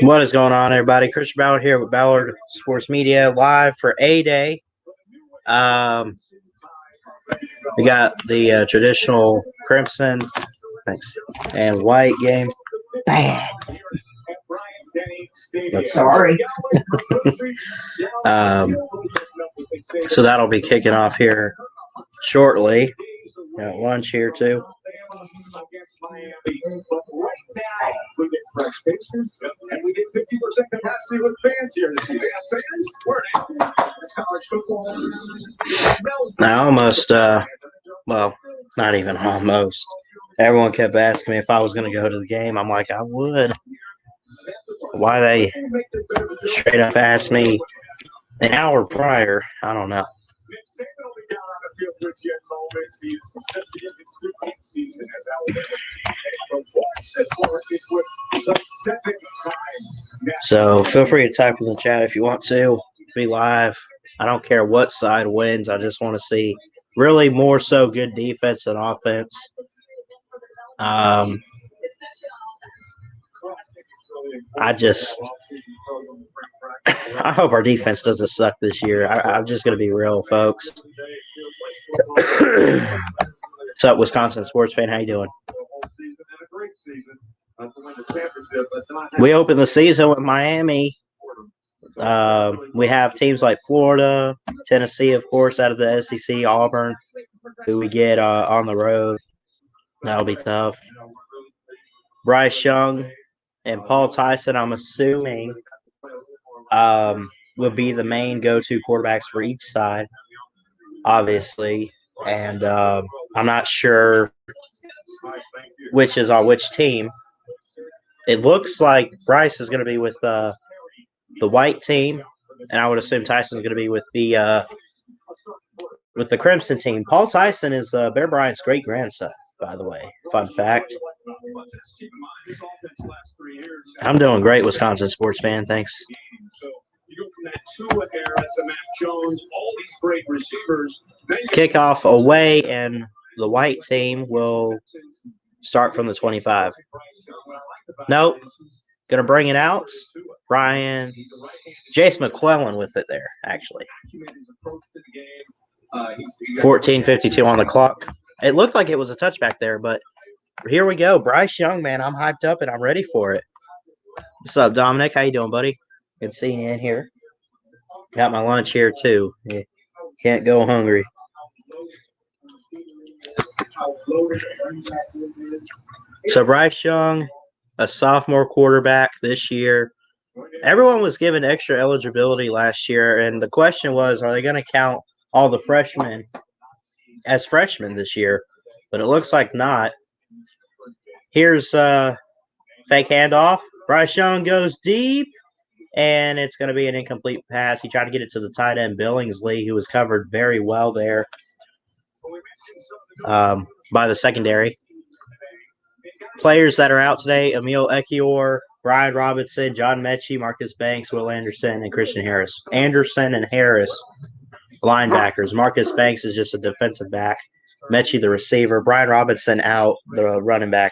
What is going on, everybody? Christian Ballard here with Ballard Sports Media live for A-Day. Um, we got the traditional crimson and white game. Bad. Sorry. So that'll be kicking off here shortly. Got lunch here too. Against Miami, but right now we get fresh faces and we get 50% capacity with fans here this year. Fans, we're in. It's college football. I almost, well, not even almost. Everyone kept asking me if I was going to go to the game. I'm like, I would. Why they straight up asked me an hour prior, I don't know. Nick Saban will be down on the field with you at moments. He's set to get his 15th season as Alabama head coach. Sisler is with the second time. So feel free to type in the chat if you want to. Be live. I don't care what side wins. I just want to see really more so good defense than offense. I hope our defense doesn't suck this year. I'm just going to be real, folks. What's up, Wisconsin sports fan? How you doing? We opened the season with Miami. We have teams like Florida, Tennessee, of course, out of the SEC, Auburn, who we get on the road. That'll be tough. Bryce Young and Paul Tyson, I'm assuming, will be the main go-to quarterbacks for each side, obviously. And I'm not sure which is on which team. It looks like Bryce is going to be with the white team, and I would assume Tyson's going to be with the Crimson team. Paul Tyson is Bear Bryant's great-grandson, by the way. Fun fact. I'm doing great, Wisconsin sports fan. Thanks. You go from that Tua era to Mac Jones, all these great receivers. Kickoff away, and the white team will start from the 25. Nope. Going to bring it out. Brian, Jace McClellan with it there, actually. 14:52 on the clock. It looked like it was a touchback there, but here we go. Bryce Young, man, I'm hyped up and I'm ready for it. What's up, Dominic? How you doing, buddy? Good seeing you in here. Got my lunch here, too. Can't go hungry. So Bryce Young, a sophomore quarterback this year. Everyone was given extra eligibility last year, and the question was, are they going to count all the freshmen as freshmen this year? But it looks like not. Here's fake handoff. Bryce Young goes deep, and it's going to be an incomplete pass. He tried to get it to the tight end, Billingsley, who was covered very well there by the secondary. Players that are out today, Emil Ekiyor, Brian Robinson, John Mechie, Marcus Banks, Will Anderson, and Christian Harris. Anderson and Harris, linebackers. Marcus Banks is just a defensive back. Mechie, the receiver. Brian Robinson out, the running back.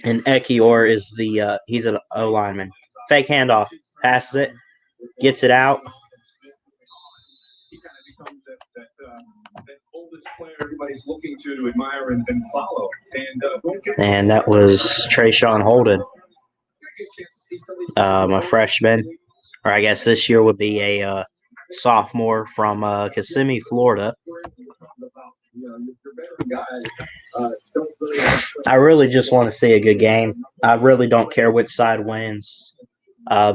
And Ekiyor is he's an O-lineman. Fake handoff. Passes it. Gets it out. Everybody's looking to admire and follow. And that was Trayshawn Holden, a freshman, or I guess this year would be a sophomore from Kissimmee, Florida. I really just want to see a good game. I really don't care which side wins.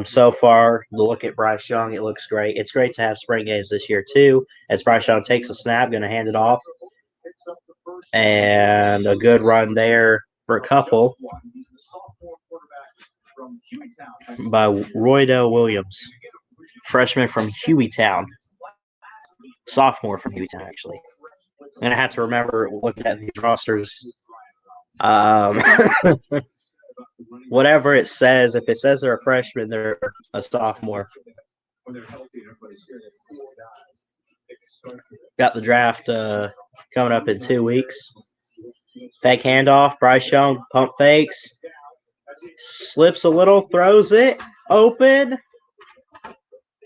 So far, the look at Bryce Young, it looks great. It's great to have spring games this year, too, as Bryce Young takes a snap, going to hand it off. And a good run there for a couple by Roydell Williams, freshman from Hueytown. Sophomore from Hueytown, actually. I'm going to have to remember looking at these rosters. Whatever it says, if it says they're a freshman, they're a sophomore. Got the draft coming up in 2 weeks. Fake handoff, Bryce Young, pump fakes. Slips a little, throws it open.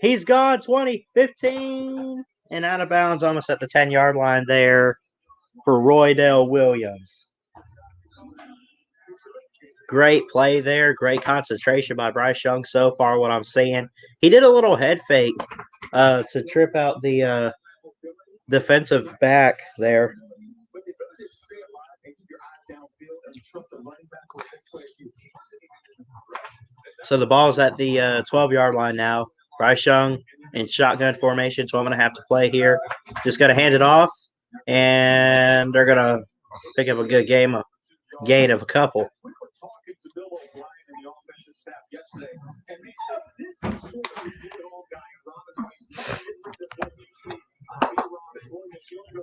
He's gone 20, 15, and out of bounds almost at the 10-yard line there for Roydell Williams. Great play there. Great concentration by Bryce Young so far, what I'm seeing. He did a little head fake to trip out the defensive back there. So the ball's at the 12-yard line now. Bryce Young in shotgun formation, 12.5 to play here. Just got to hand it off, and they're going to pick up a good gain of a couple.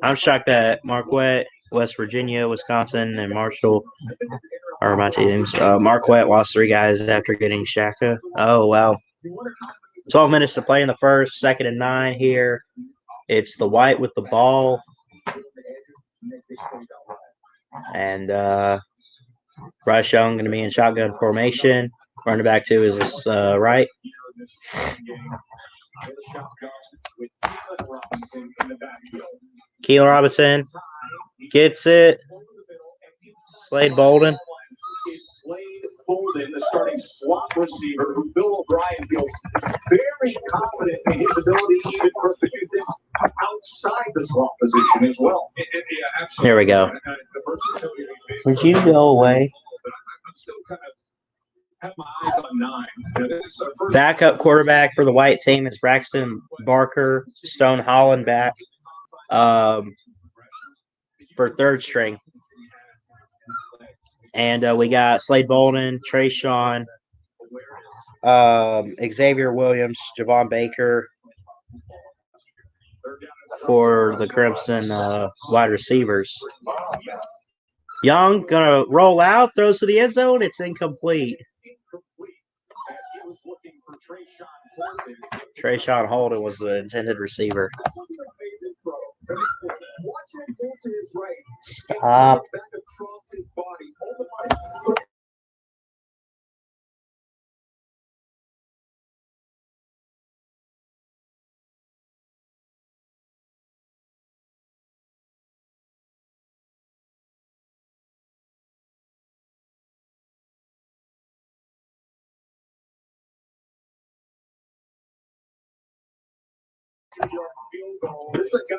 I'm shocked that Marquette, West Virginia, Wisconsin, and Marshall are my teams. Marquette lost 3 guys after getting Shaka. Oh, wow. 12 minutes to play in the first, 2nd and 9 here. It's the White with the ball. And Bryce Young going to be in shotgun formation. Running back 2 is his right. Keelan Robinson gets it. Slade Bolden. Slade Bolden, the starting slot receiver, who Bill O'Brien feels very confident in his ability even for a few things outside the slot position as well. Here we go. Would you go away? Backup quarterback for the White team is Braxton Barker, Stone Holland back for 3rd string. And we got Slade Bolden, Trayshawn, Xavier Williams, Javon Baker for the Crimson wide receivers. Young gonna roll out, throws to the end zone. It's incomplete. Trayshawn Holden was the intended receiver. Stop.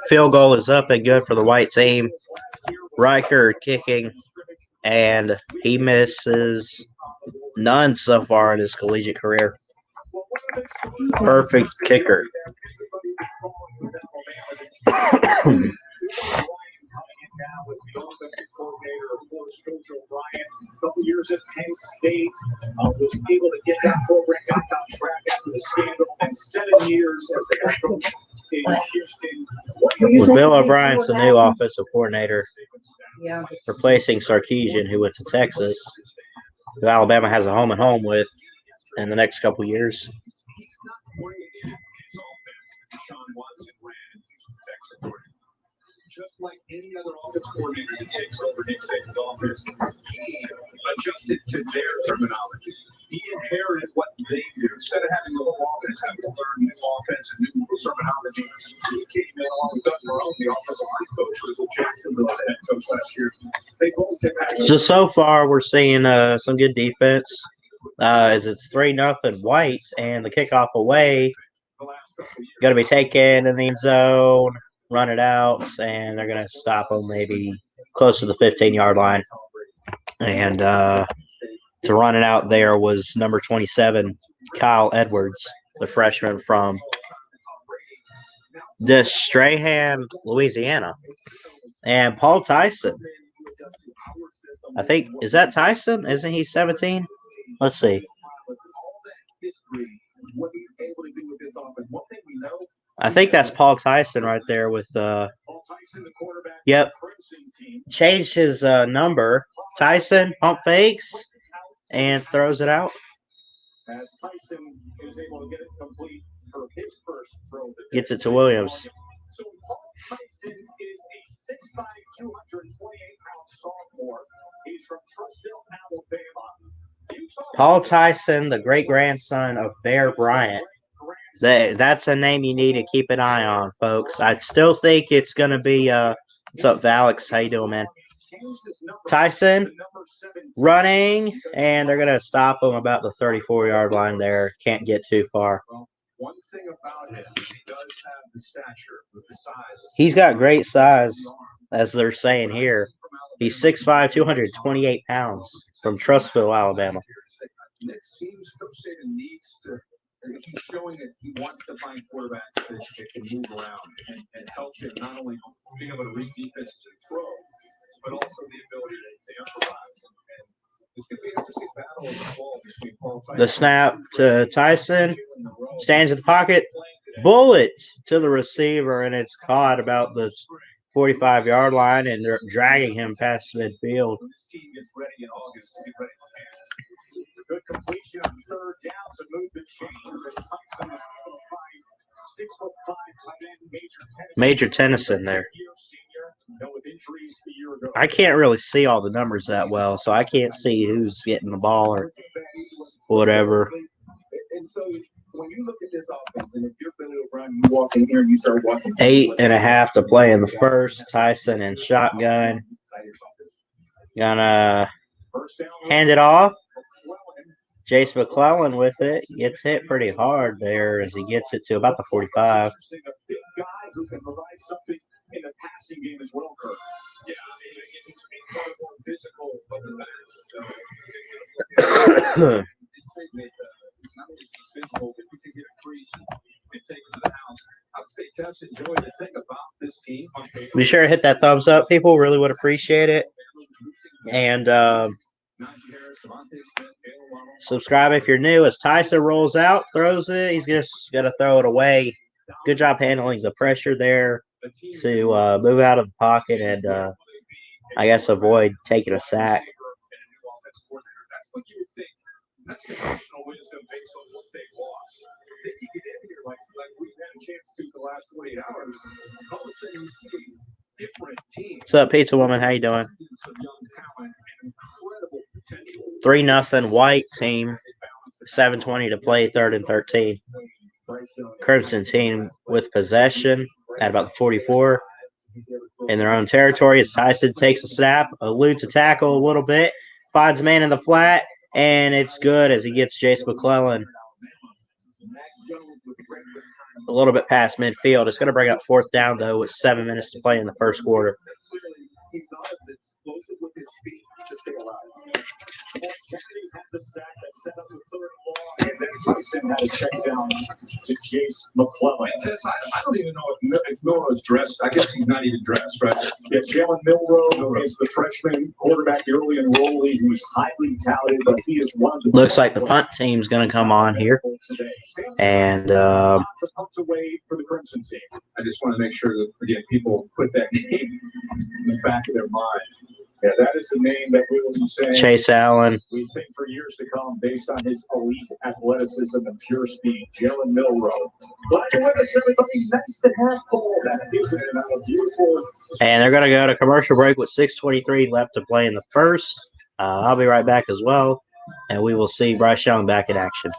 Field goal is up and good for the White team. Riker kicking, and he misses none so far in his collegiate career. Perfect kicker. Was the offensive coordinator of course, Coach O'Brien. A couple years at Penn State, was able to get that program back on track after the scandal, and 7 years as the head coach in Houston. With Bill O'Brien's the new offensive coordinator, replacing Sarkisian, who went to Texas, who Alabama has a home and home with in the next couple years. Just like any other offense coordinator that takes over Nick Saban's offense, he adjusted to their terminology. He inherited what they do. Instead of having the whole offense have to learn new offense and new terminology, he came in along with Doug Marone, the offensive line coach, who was with Jacksonville head coach last year. They both had so far, we're seeing some good defense. As it's 3-0 White, and the kickoff away going to be taken in the end zone. Run it out, and they're going to stop them maybe close to the 15-yard line. And to run it out there was number 27, Kyle Edwards, the freshman from Strahan, Louisiana. And Paul Tyson. I think, is that Tyson? Isn't he 17? Let's see. I think that's Paul Tyson right there with yep. Changed his number. Tyson pump fakes and throws it out. As Tyson is able to get it complete for his first throw. Gets it to Williams. So Paul Tyson is a 6'5", 228-pound sophomore. He's from Trussville, Alabama. You Paul Tyson, the great grandson of Bear Bryant. That's a name you need to keep an eye on, folks. I still think it's going to be. What's up, Alex? How you doing, man? Tyson running, and they're going to stop him about the 34-yard line there. Can't get too far. One thing about him, he does have the stature with the size. He's got great size, as they're saying here. He's 6'5", 228 pounds from Trussville, Alabama. Nick seems Coach Saban needs to. He's showing that he wants to find quarterbacks that can move around and help him not only being able to read defenses and throw, but also the ability to improvise. And it's going to be an interesting battle of the ball between Paul Tyson. The snap to Tyson, stands in the pocket, bullet to the receiver, and it's caught about the 45-yard line, and they're dragging him past midfield. This team gets ready in August to be ready for hand. It's a good completion on third down to move the chains. And Tyson is able to find 6'5" tight end Major Tennyson there. I can't really see all the numbers that well, so I can't see who's getting the ball or whatever. And so when you look at this offense, and if you're Billy O'Brien, you walk in here and you start watching 8.5 to play in the first. Tyson and shotgun. Gonna hand it off. Jace McClellan with it. Gets hit pretty hard there as he gets it to about the 45. Who can provide something in the passing game as well, Kirk. Yeah, he's far more physical than that. Not only is he physical, but you can get a crease and take him to the house. I would say Tess enjoyed the thing about this team. Be sure to hit that thumbs up. People really would appreciate it. And subscribe if you're new. As Tyson rolls out, throws it, he's just going to throw it away. Good job handling the pressure there to move out of the pocket and, I guess, avoid taking a sack. That's what you would think. That's conventional wisdom based on what they've lost. Then you get in here like we've had a chance to for the last 48 hours. All of a sudden you see a different team. What's up, Pizza Woman? How you doing? 3-0 white team. 7:20 to play, 3rd and 13. Crimson team with possession at about the 44 in their own territory as Tyson takes a snap, eludes a tackle a little bit, finds a man in the flat, and it's good as he gets Jace McClellan a little bit past midfield. It's going to bring up 4th down, though, with 7 minutes to play in the first quarter. He's not as explosive with his feet to stay alive. Kennedy had the sack that set up the 3rd and long, and then Tyson had a check down to Jace McClellan. I don't even know if Milroe's dressed. I guess he's not even dressed, right? Yeah, Jalen Milroe is the freshman quarterback, the early enrollee, who's highly touted, but he is one of the. Looks like the punt team's going to come on here. And lots of punts away for the Crimson team. I just want to make sure that, again, people put that name in the back of their mind. Yeah, that is the name that we will be saying. Chase Allen. We think for years to come, based on his elite athleticism and pure speed, Jalen Milroe. Black and white, everybody, nice to have Paul. That is a beautiful. And they're going to go to commercial break with 6:23 left to play in the first. I'll be right back as well, and we will see Bryce Young back in action.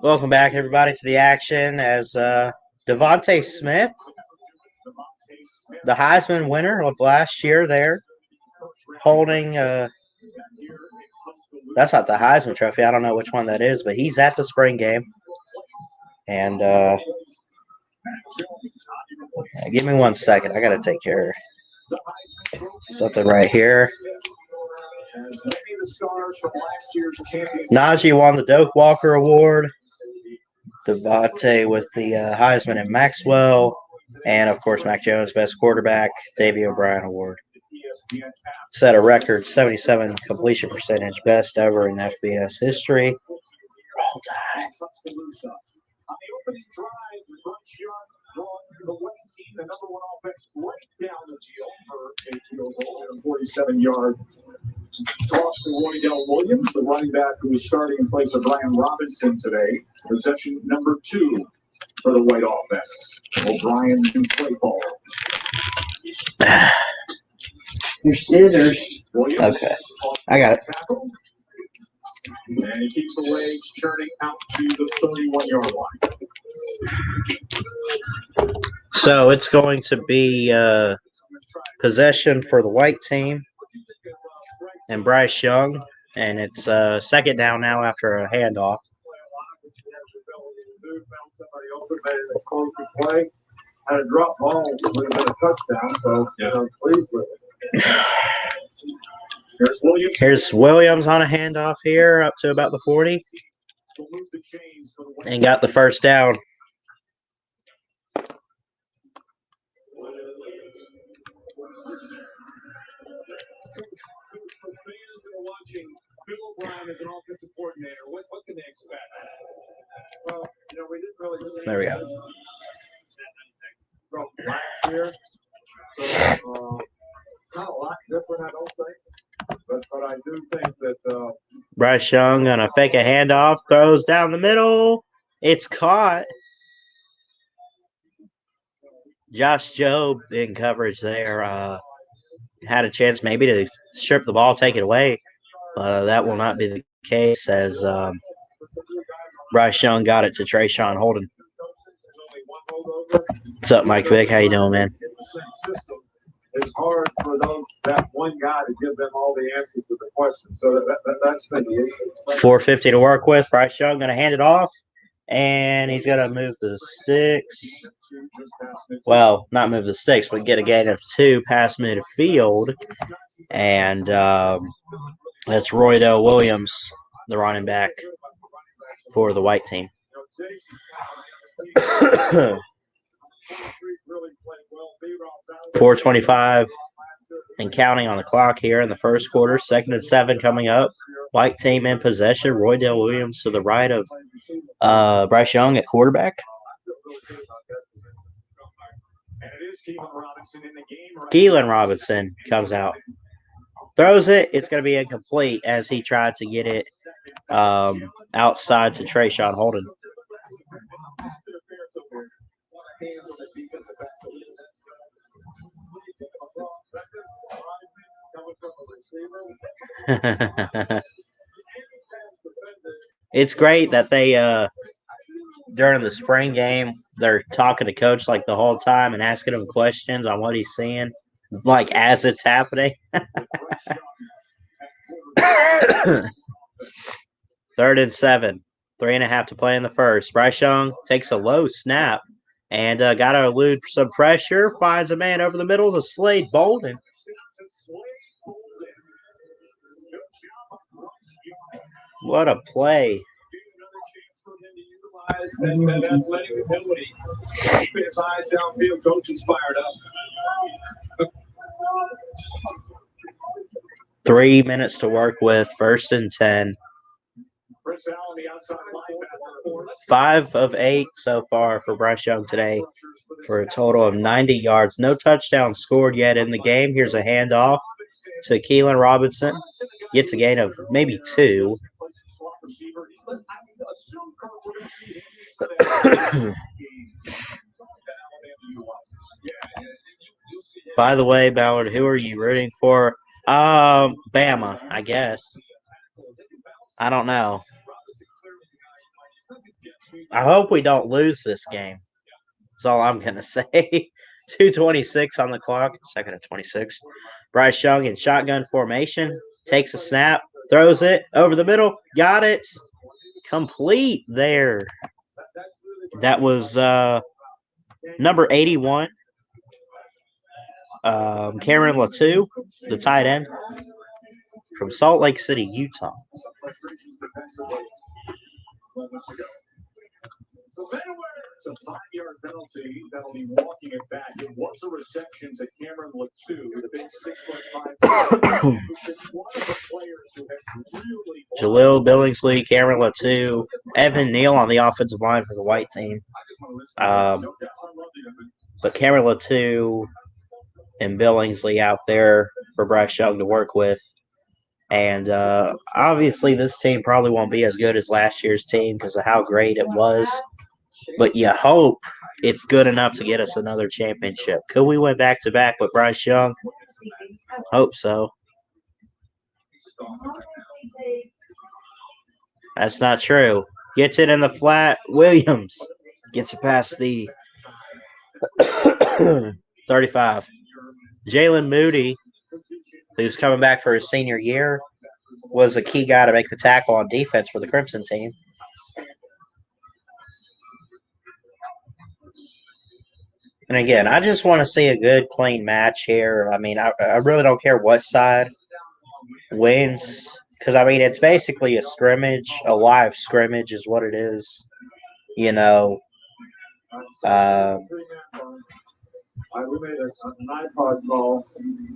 Welcome back, everybody, to the action as Devontae Smith, the Heisman winner of last year there, holding that's not the Heisman Trophy. I don't know which one that is, but he's at the spring game. And give me 1 second. I got to take care of something right here. Najee won the Doak Walker Award. Devontae with the Heisman and Maxwell. And, of course, Mac Jones, best quarterback, Davey O'Brien Award. Set a record 77 completion percentage, best ever in FBS history. Roll Tide. On the opening drive, Bryce Young brought the winning team, the number one offense, right down the field for a field goal and a 47-yard toss to Roydell Williams, the running back who is starting in place of Brian Robinson today. Possession number 2 for the White offense. O'Brien in play ball. Your scissors. Williams, okay, I got it. Tackle. And he keeps the legs churning out to the 31-yard line. So it's going to be possession for the white team and Bryce Young, and it's second down now after a handoff. Had a drop ball, would have been a touchdown, so I'm pleased with it. Here's Williams on a handoff here up to about the 40 and got the first down. So fans that are watching Bill O'Brien as an offensive coordinator, what can they expect? Well, we didn't really. There we go. From last year, so not a lot different, I don't think. But I do think that Bryce Young gonna fake a handoff, throws down the middle. It's caught. Josh Jobe in coverage there had a chance maybe to strip the ball, take it away. That will not be the case as Bryce Young got it to Trayshawn Holden. What's up, Mike Vick? How you doing, man? it's hard for that one guy to give them all the answers to the questions. So that's been the issue. 4:50 to work with. Bryce Young going to hand it off, and he's going to move the sticks. Well, not move the sticks, but get a gain of 2 past midfield. And that's Roydell Williams, the running back for the white team. 4:25 and counting on the clock here in the first quarter. 2nd and 7 coming up. White team in possession. Roydell Williams to the right of Bryce Young at quarterback. Keelan Robinson comes out. Throws it. It's going to be incomplete as he tried to get it outside to Trayshawn Holden. It's great that they during the spring game they're talking to coach like the whole time and asking him questions on what he's seeing, like as it's happening. 3rd and 7, 3.5 to play in the first. Bryce Young takes a low snap and got to elude some pressure. Finds a man over the middle to Slade Bolden. What a play. That athletic ability. Keeping his eyes downfield, coach is fired up. 3 minutes to work with. 1st and 10. 5 of 8 so far for Bryce Young today for a total of 90 yards. No touchdown scored yet in the game. Here's a handoff to Keelan Robinson. Gets a gain of maybe 2. By the way, Ballard, who are you rooting for? Bama, I guess. I don't know. I hope we don't lose this game. That's all I'm going to say. 2:26 on the clock, second at 26. Bryce Young in shotgun formation, takes a snap, throws it over the middle, got it. Complete there. That was number 81. Cameron Latu, the tight end from Salt Lake City, Utah. It's a 5-yard penalty. That'll be walking it back. It was a reception to Cameron Latu, the big 6'5". Jaleel Billingsley, Cameron Latu, Evan Neal on the offensive line for the white team. But Cameron Latu and Billingsley out there for Bryce Young to work with. And obviously this team probably won't be as good as last year's team because of how great it was. But you hope it's good enough to get us another championship. Could we win back-to-back with Bryce Young? Hope so. That's not true. Gets it in the flat. Williams gets it past the 35. Jalen Moody, who's coming back for his senior year, was a key guy to make the tackle on defense for the Crimson team. And again, I just want to see a good, clean match here. I mean, I really don't care what side wins. Because, I mean, it's basically a scrimmage, a live scrimmage is what it is. You know.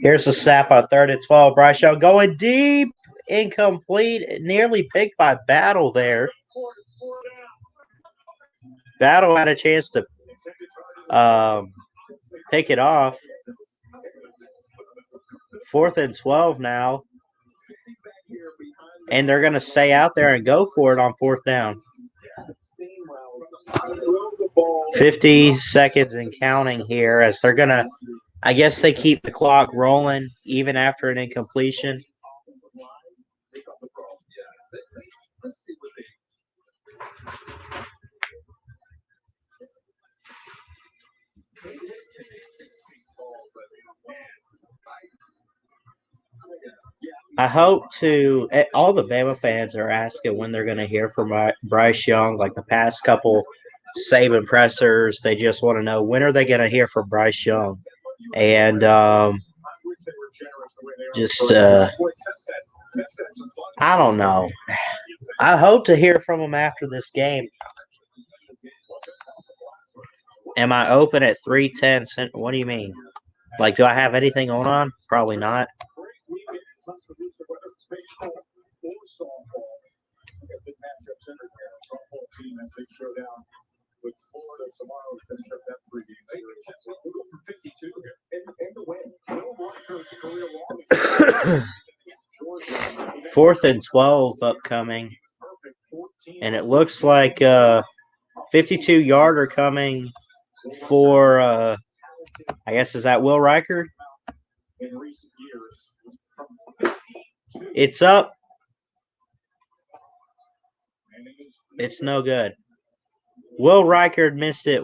Here's the snap on 3rd and 12. Bryce Young going deep, incomplete, nearly picked by Battle there. Battle had a chance to pick it off. 4th and 12 now. And they're going to stay out there and go for it on 4th down. 50 seconds and counting here as they're going to, I guess they keep the clock rolling even after an incompletion. I hope all the Bama fans are asking when they're going to hear from Bryce Young. Like the past couple Saban pressers, they just want to know when are they going to hear from Bryce Young. And I don't know. I hope to hear from him after this game. Am I open at 3:10? What do you mean? Like, do I have anything going on? Probably not. Fourth and 12 upcoming. And it looks like 52-yarder coming for, I guess, is that Will Riker? It's up. It's no good. Will Riker missed it.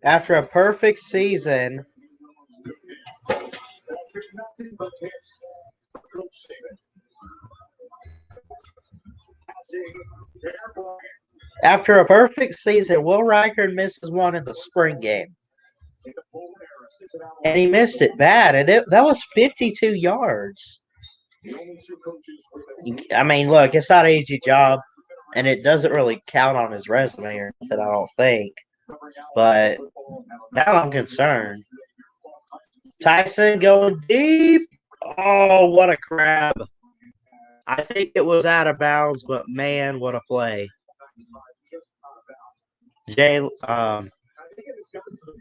After a perfect season, Will Riker misses one in the spring game. And he missed it bad. And that was 52 yards. I mean, look, it's not an easy job. And it doesn't really count on his resume or anything, I don't think. But now I'm concerned. Tyson going deep. Oh, what a crab. I think it was out of bounds, but man, what a play.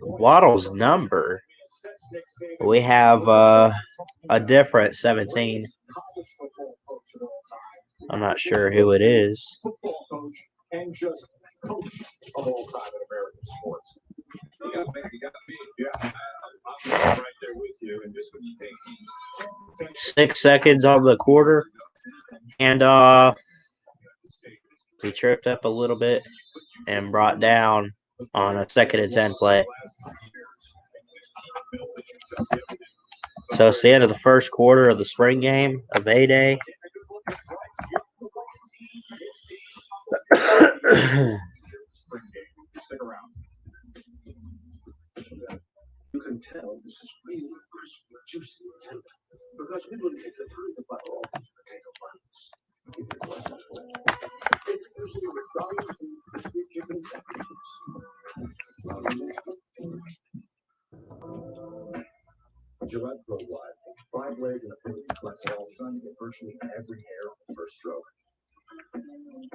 Waddle's number. We have a different 17. I'm not sure who it is. You got me. Yeah, I'm right there with you. And just when you think he's 6 seconds on the quarter. And he tripped up a little bit and brought down on a 2nd and 10 play. So it's the end of the first quarter of the spring game of A-Day. stick around. You can tell this is really crisp, juicy, and tender because we wouldn't take the time to butter all these potato buns. If it wasn't for introducing McDonald's and crispy chicken sandwiches. Gillette Pro Live. 5 blades and a pivot flexible designed to get virtually every hair on the first stroke.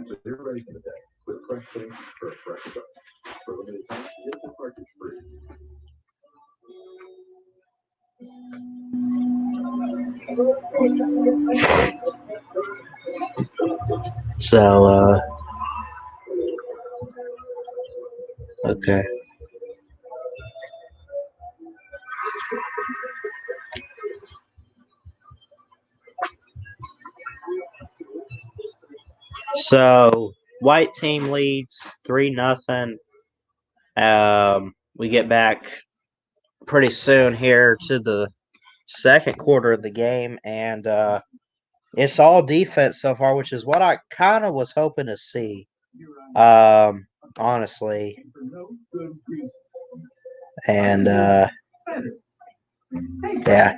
So you're ready for the day with a fresh face for a fresh stroke. For a limited time, get the cartridge free. So, okay. So, white team leads 3-0. We get back pretty soon here to the second quarter of the game, and it's all defense so far, which is what I kind of was hoping to see. Honestly. And yeah.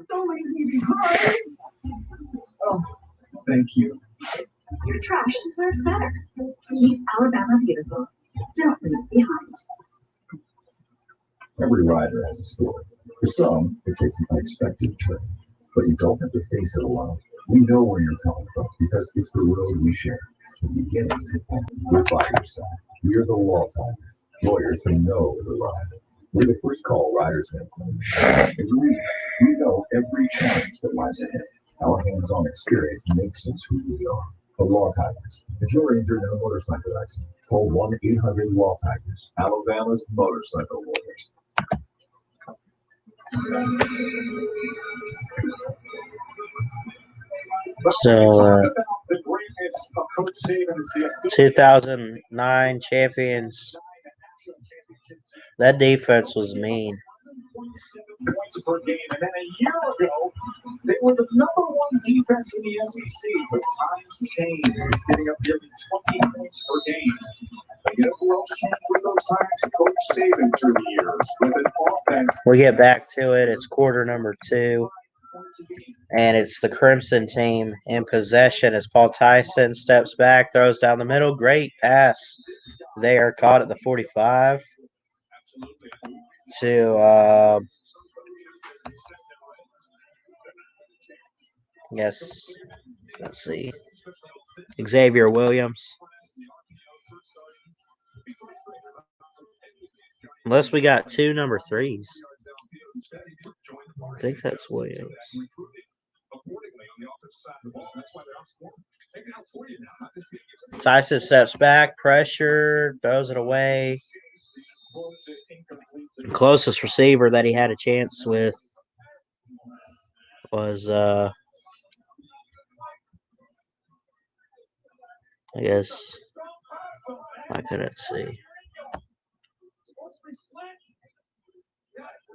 Don't leave me behind. Oh, thank you. Your trash deserves better. Keep Alabama beautiful. Don't leave it behind. Every rider has a story. For some, it takes an unexpected turn, but you don't have to face it alone. We know where you're coming from because it's the road we share, from beginning to end. We're by your side. We are the Wall Tigers, lawyers who know the ride. We're the first call riders make. There's a reason. We know every challenge that lies ahead. Our hands-on experience makes us who we are. The Wall Tigers. If you're injured in a motorcycle accident, call 1-800-WALL Tigers, Alabama's motorcycle lawyers. So, 2009 champions. That defense was mean. Points per game, and then a year ago, they were the #1 defense in the SEC, but times changed, giving up nearly 20 points per game. But you know who else changed with those times? Coach Saban through the years with an offense. We get back to it. It's quarter number 2. And it's the Crimson team in possession as Paul Tyson steps back, throws down the middle. Great pass. They are caught at the 45 to, yes, let's see, Xavier Williams. Unless we got 2 number 3s. I think that's Williams. Tyson steps back, pressure, throws it away. The closest receiver that he had a chance with was, I guess, I couldn't see.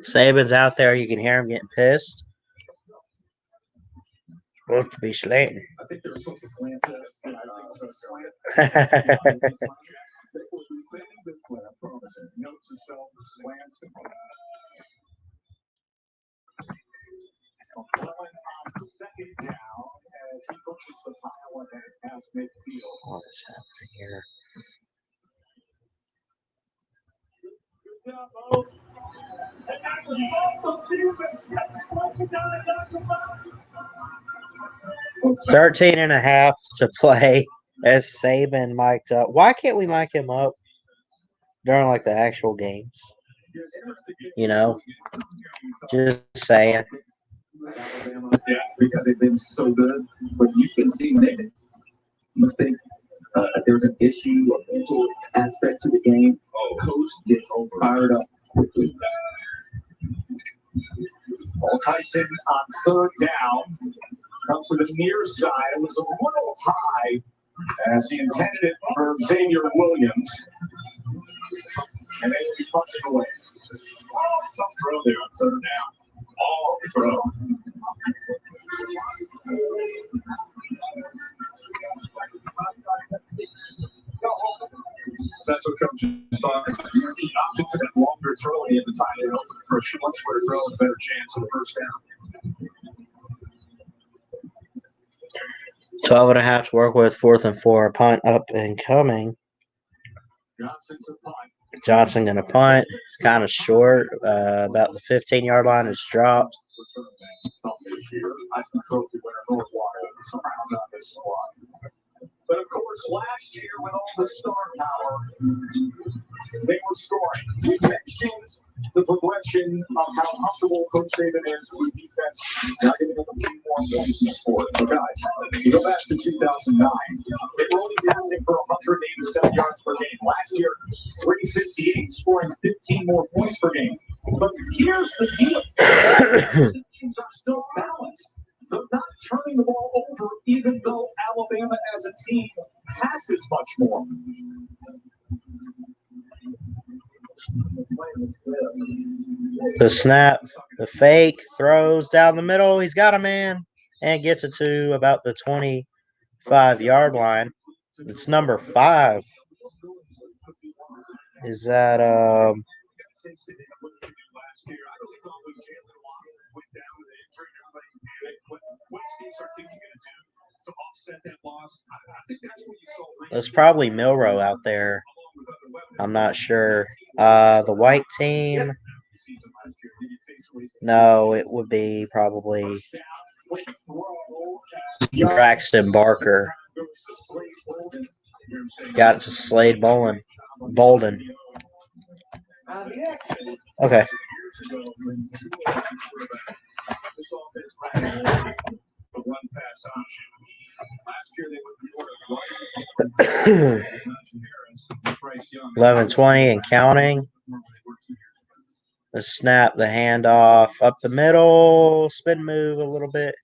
Saban's out there. You can hear him getting pissed. Supposed to be slanting. I think they're supposed to slant this. I promise you. Note to self, slants. Second down as he pushes the pile ahead past midfield. What is happening here? Good job, Bo. And that was off the field and steps across the down and down the box. 13 and a half to play as Saban mic'd up. Why can't we mic him up during like the actual games? You know, just saying. Alabama, because they've been so good, but you can see that mistake there's an issue, a mental aspect to the game. Coach gets fired up quickly. Well, Tyson on third down comes to the near side. It was a little high as he intended it for Xavier Williams. And then he punts it away. Oh, tough throw there on third down. All throw. That's what Coach is talking about. He opted for that longer throw at the time for a much shorter throw and a better chance of the first down. 12.5 to work with, 4th and 4. Punt up and coming. Johnson's a punt. Johnson going to punt. It's kind of short. About the 15-yard line is dropped. This year, Heisman Trophy winner Northwater is around on this squad. But of course, last year with all the star power, they were scoring. We mentioned the progression of how comfortable Coach Saban is with defense, now giving them a few more points to score. But guys, you go back to 2009, they were only passing for 187 yards per game. Last year, 358, scoring 15 more points per game. But here's the deal. The teams are still balanced. They're not turning the ball over, even though Alabama as a team passes much more. The snap, the fake, throws down the middle. He's got a man and gets it to about the 25-yard line. It's number 5. Is that That's probably Milrow out there. I'm not sure. The white team. No, it would be probably Braxton Barker. Got it to Slade Bolden. Okay. Run pass option. Last year they would 11:20 and counting. The snap, the handoff up the middle, spin move a little bit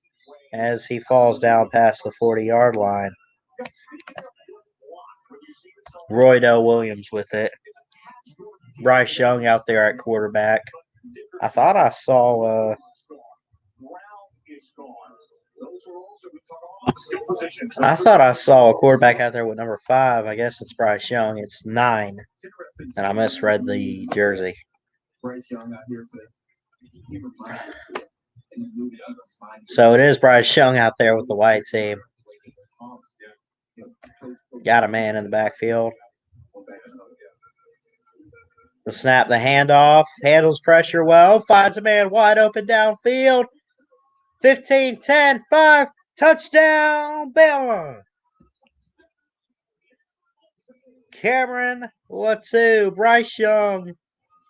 as he falls down past the 40-yard line. Roydell Williams with it. Bryce Young out there at quarterback. I thought I saw a quarterback out there with number 5. I guess it's Bryce Young. It's 9. And I misread the jersey. Bryce Young out here So it is Bryce Young out there with the white team. Got a man in the backfield. The snap, the handoff, handles pressure well, finds a man wide open downfield. 15, 10, 5, touchdown, Bama. Cameron Latu, Bryce Young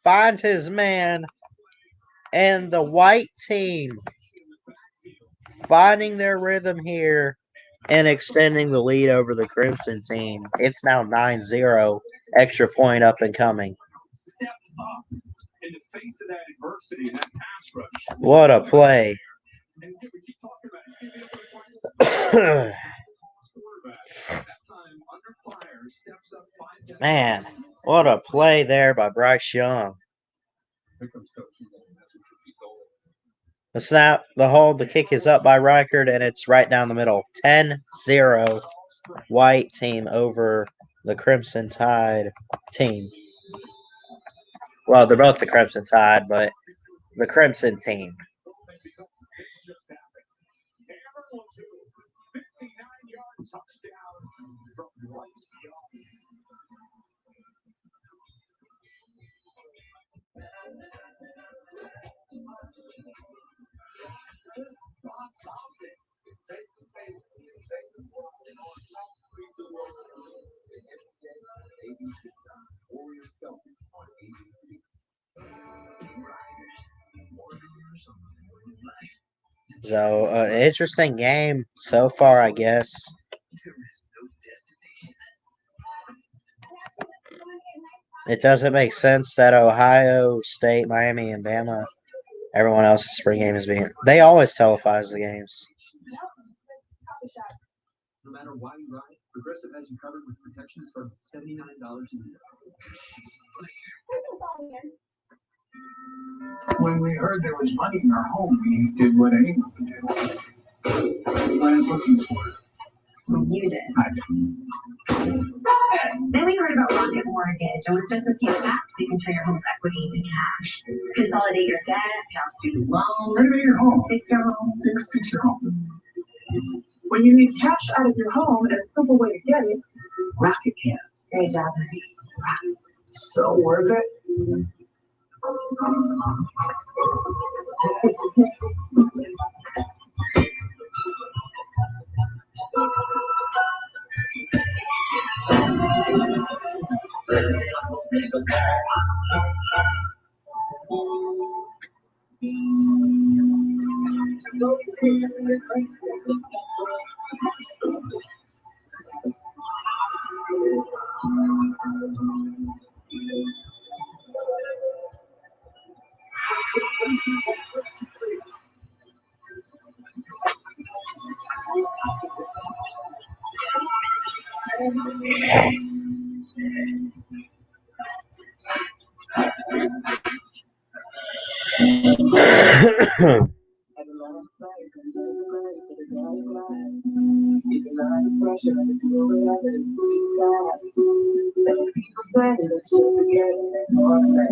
finds his man, and the white team finding their rhythm here and extending the lead over the Crimson team. It's now 9-0, extra point up and coming. What a play. Man, what a play there by Bryce Young. The snap, the hold, the kick is up by Reichard, and it's right down the middle. 10-0, white team over the Crimson Tide team. Well, they're both the Crimson Tide, but the Crimson team. So, an interesting game so far, I guess. It doesn't make sense that Ohio State, Miami, and Bama, everyone else's spring game is being. They always televise the games. No matter why you ride, Progressive has you covered with protections from $79 a year. When we heard there was money in our home, we did what anyone would do. We went looking for it. You did. I didn't. Then we heard about Rocket Mortgage, and with just a few taps, you can turn your home's equity into cash. Consolidate your debt, pay off student loans, Renovate your home. fix your home. Fix your home. When you need cash out of your home and a simple way to get it, Rocket can. Great job, honey. So worth it.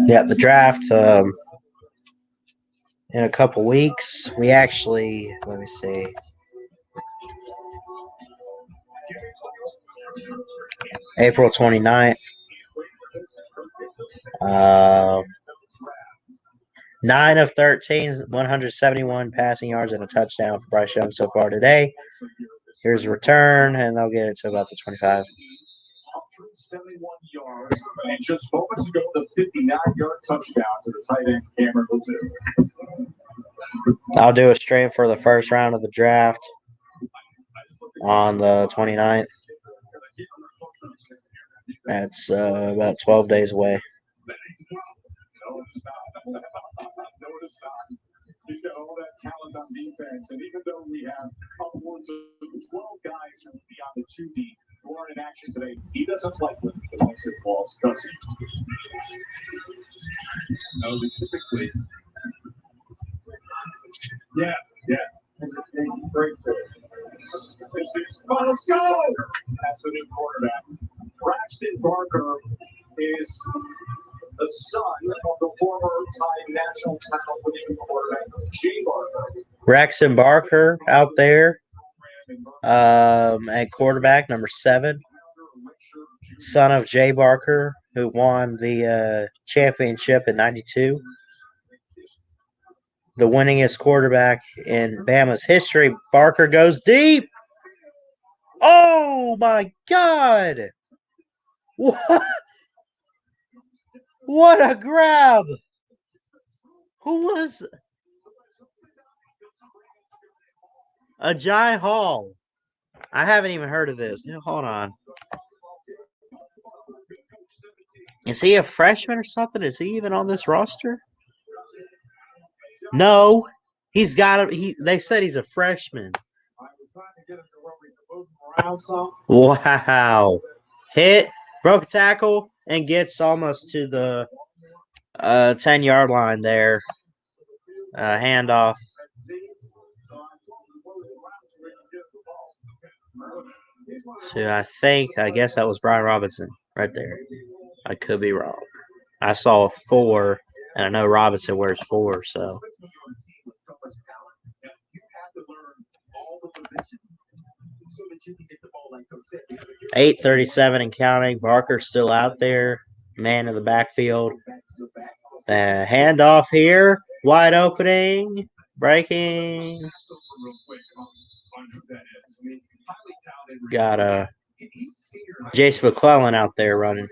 Yeah, the draft in a couple weeks. We actually, let me see. April 29th. 9 of 13, 171 passing yards and a touchdown for Bryce Young so far today. Here's a return, and they'll get it to about the 25. 171 yards, and just moments ago, the 59-yard touchdown to the tight end, Cameron Lazoo. I'll do a stream for the first round of the draft on the 29th. That's about 12 days away. No, it's not. He's got all that talent on defense, and even though we have upwards of 12 guys who will be on the 2D who aren't in action today, he doesn't like when the defensive balls, does he? No, they typically. Yeah. It's a big breakthrough. This is Miles Go! That's the new quarterback. Braxton Barker is the son of the former Tide national title winning quarterback, Jay Barker. Braxton Barker out there at quarterback, number 7. Son of Jay Barker, who won the championship in '92. The winningest quarterback in Bama's history. Barker goes deep. Oh, my God. What a grab. Who was Ajay Hall? I haven't even heard of this. Hold on. Is he a freshman or something? Is he even on this roster? No. He's got they said he's a freshman. Wow. Hit, broke a tackle, and gets almost to the 10-yard line there. Handoff. So I guess that was Brian Robinson right there. I could be wrong. I saw 4, and I know Robinson wears 4, so. 8:37 and counting. Barker's still out there. Man in the backfield. Handoff here. Wide opening. Breaking. Got Jace McClellan out there running.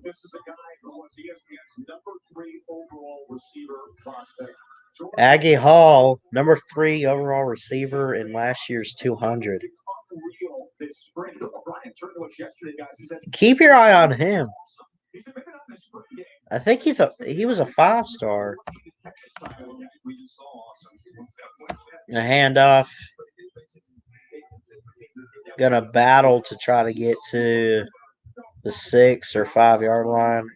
This is a guy who was ESPN's number 3 overall receiver prospect Aggie Hall, number 3 overall receiver in last year's 200. Keep your eye on him. I think he was a 5-star. A handoff. Gonna battle to try to get to the 6 or 5 yard line.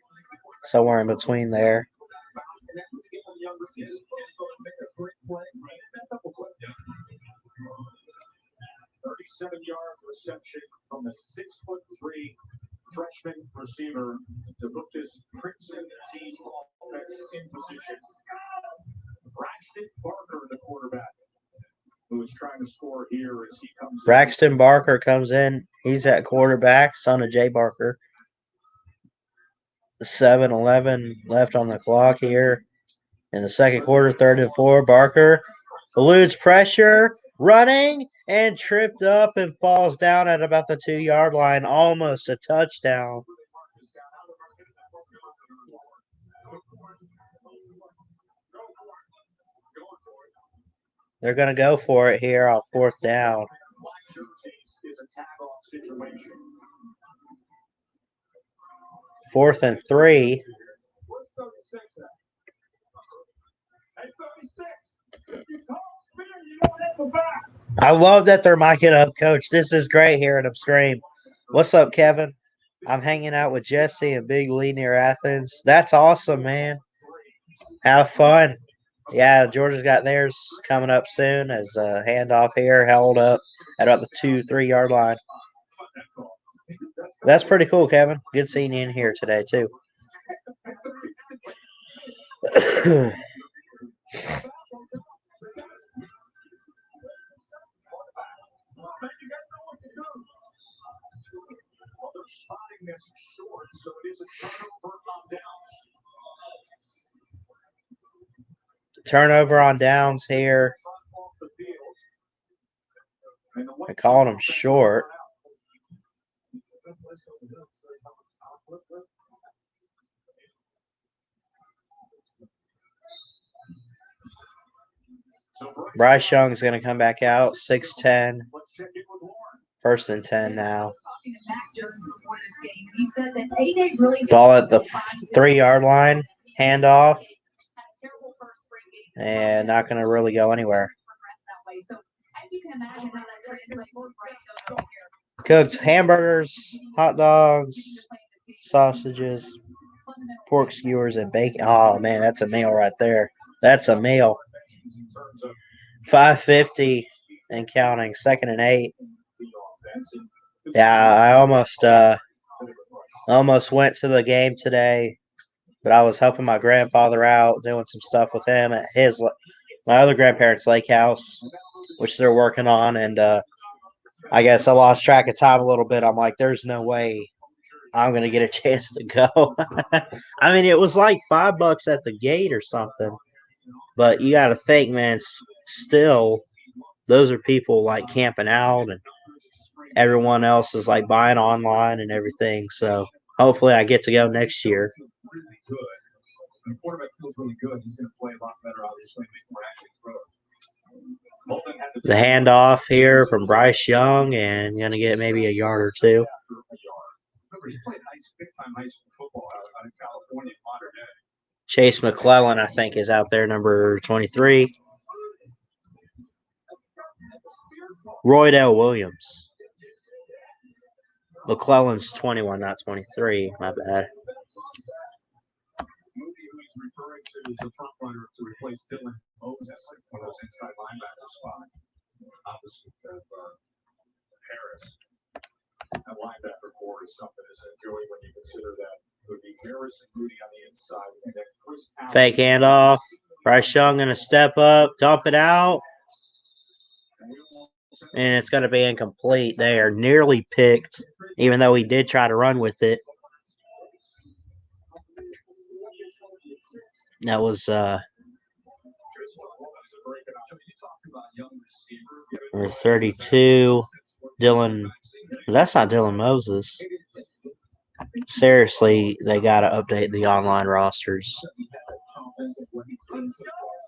Somewhere in between there. 37-yard reception from the 6'3" freshman receiver to put this Princeton team offense in position. Braxton Barker, the quarterback, who is trying to score here as he comes. Braxton Barker comes in. He's at quarterback, son of Jay Barker. 7-11 left on the clock here in the second quarter, 3rd and 4. Barker eludes pressure, running, and tripped up and falls down at about the 2 yard line. Almost a touchdown. They're going to go for it here on 4th down. 4th and 3. I love that they're miking up, Coach. This is great here at Upstream. What's up, Kevin? I'm hanging out with Jesse and Big Lee near Athens. That's awesome, man. Have fun. Yeah, Georgia's got theirs coming up soon as a handoff here held up at about the 2-3 yard line. That's pretty cool, Kevin. Good seeing you in here today, too. Turnover on downs here. I called him short. Bryce Young's going to come back out. 6'10". 1st and 10 now. Ball at the 3 yard line. Handoff. And not going to really go anywhere. Cooked hamburgers, hot dogs, sausages, pork skewers, and bacon. Oh, man, that's a meal right there. That's a meal. 5:50 and counting. 2nd and 8. Yeah, I almost went to the game today, but I was helping my grandfather out, doing some stuff with him at my other grandparents' lake house, which they're working on, and I guess I lost track of time a little bit. I'm like, there's no way I'm going to get a chance to go. I mean, it was like $5 at the gate or something, but you got to think, man, still, those are people like camping out, and everyone else is like buying online and everything. So hopefully I get to go next year. The quarterback feels really good. He's going to play a lot better, obviously, before actually throw. The handoff here from Bryce Young, and going to get maybe a yard or two. Remember, he played big-time high school football out in California in modern day. Chase McClellan, I think, is out there, number 23. Roydell Williams. McClellan's 21, not 23. My bad. Referring to as the front runner to replace Dylan Moses, one of those inside linebacker spot, opposite of Harris. That linebacker core is something as Joey when you consider that it would be Harris and Moody on the inside, and then Chris Allen. Fake handoff. Bryce Young gonna step up, dump it out, and it's gonna be incomplete. They are nearly picked, even though he did try to run with it. That was number 32, Dylan. That's not Dylan Moses. Seriously, they got to update the online rosters.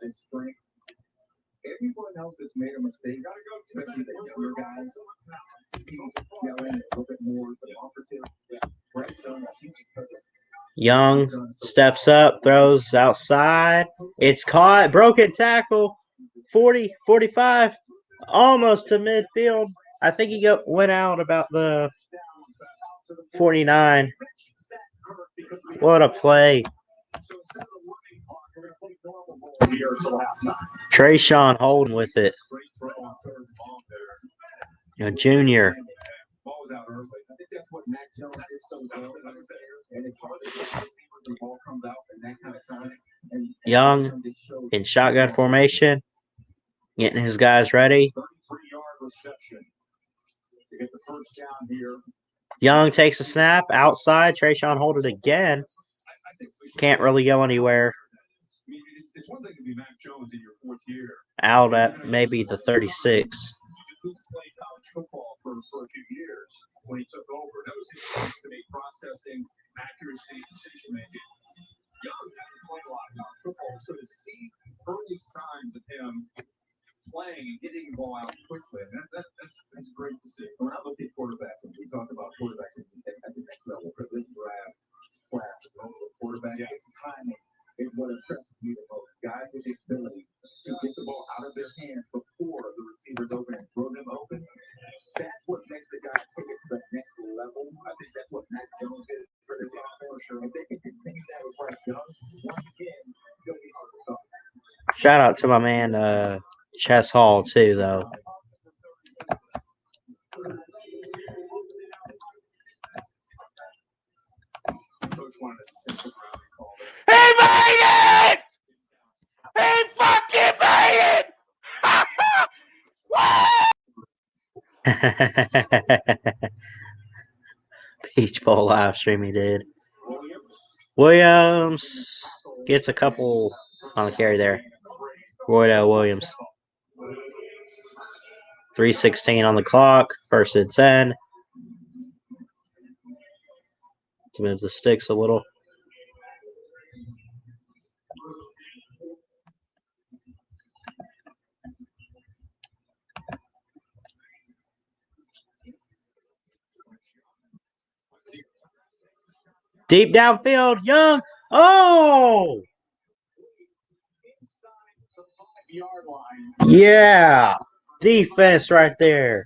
his strength. Everyone else that's made a mistake, especially the younger guys, he's yelling a little bit more demonstrative. Bryce Young, I think because of Young steps up, throws outside. It's caught. Broken tackle. 40, 45, almost to midfield. I think he went out about the 49. What a play. Trayshawn Holden with it. A junior. I think that's what Mac Jones did so well. And it's hard to get receivers when the ball comes out in that kind of time. And Young in shotgun formation, getting his guys ready. 33-yard reception to get the first down here. Young takes a snap outside. Trayshawn Holden again. I think we should Can't really go anywhere. I mean, it's one thing to be Mac Jones in your fourth year. Out at maybe the 36. Who's played college football for a few years when he took over. That was his strength to make processing, accuracy, decision making. Young hasn't played a lot of college football, so to see early signs of him playing and getting the ball out quickly, that's great to see. When I look at quarterbacks, and we talk about quarterbacks at the next level, for this draft class is known for quarterbacks, its timing is what impresses me the most. Guys with the ability to get the ball out of their hands before the receivers open and throw them open. That's what makes a guy take it to the next level. I think that's what Mac Jones did for this offense. If they can continue that with Bryce Young, once again, it'll be hard to stop. Shout out to my man Chess Hall too, though. Coach wanted to take the ground and call it. He made it! He fucking made it! Peach Bowl live stream he did. Williams gets a couple on the carry there. Roydell Williams. 3:16 on the clock. First and 10. To move the sticks a little. Deep downfield, Young. Oh! Yeah. Defense right there.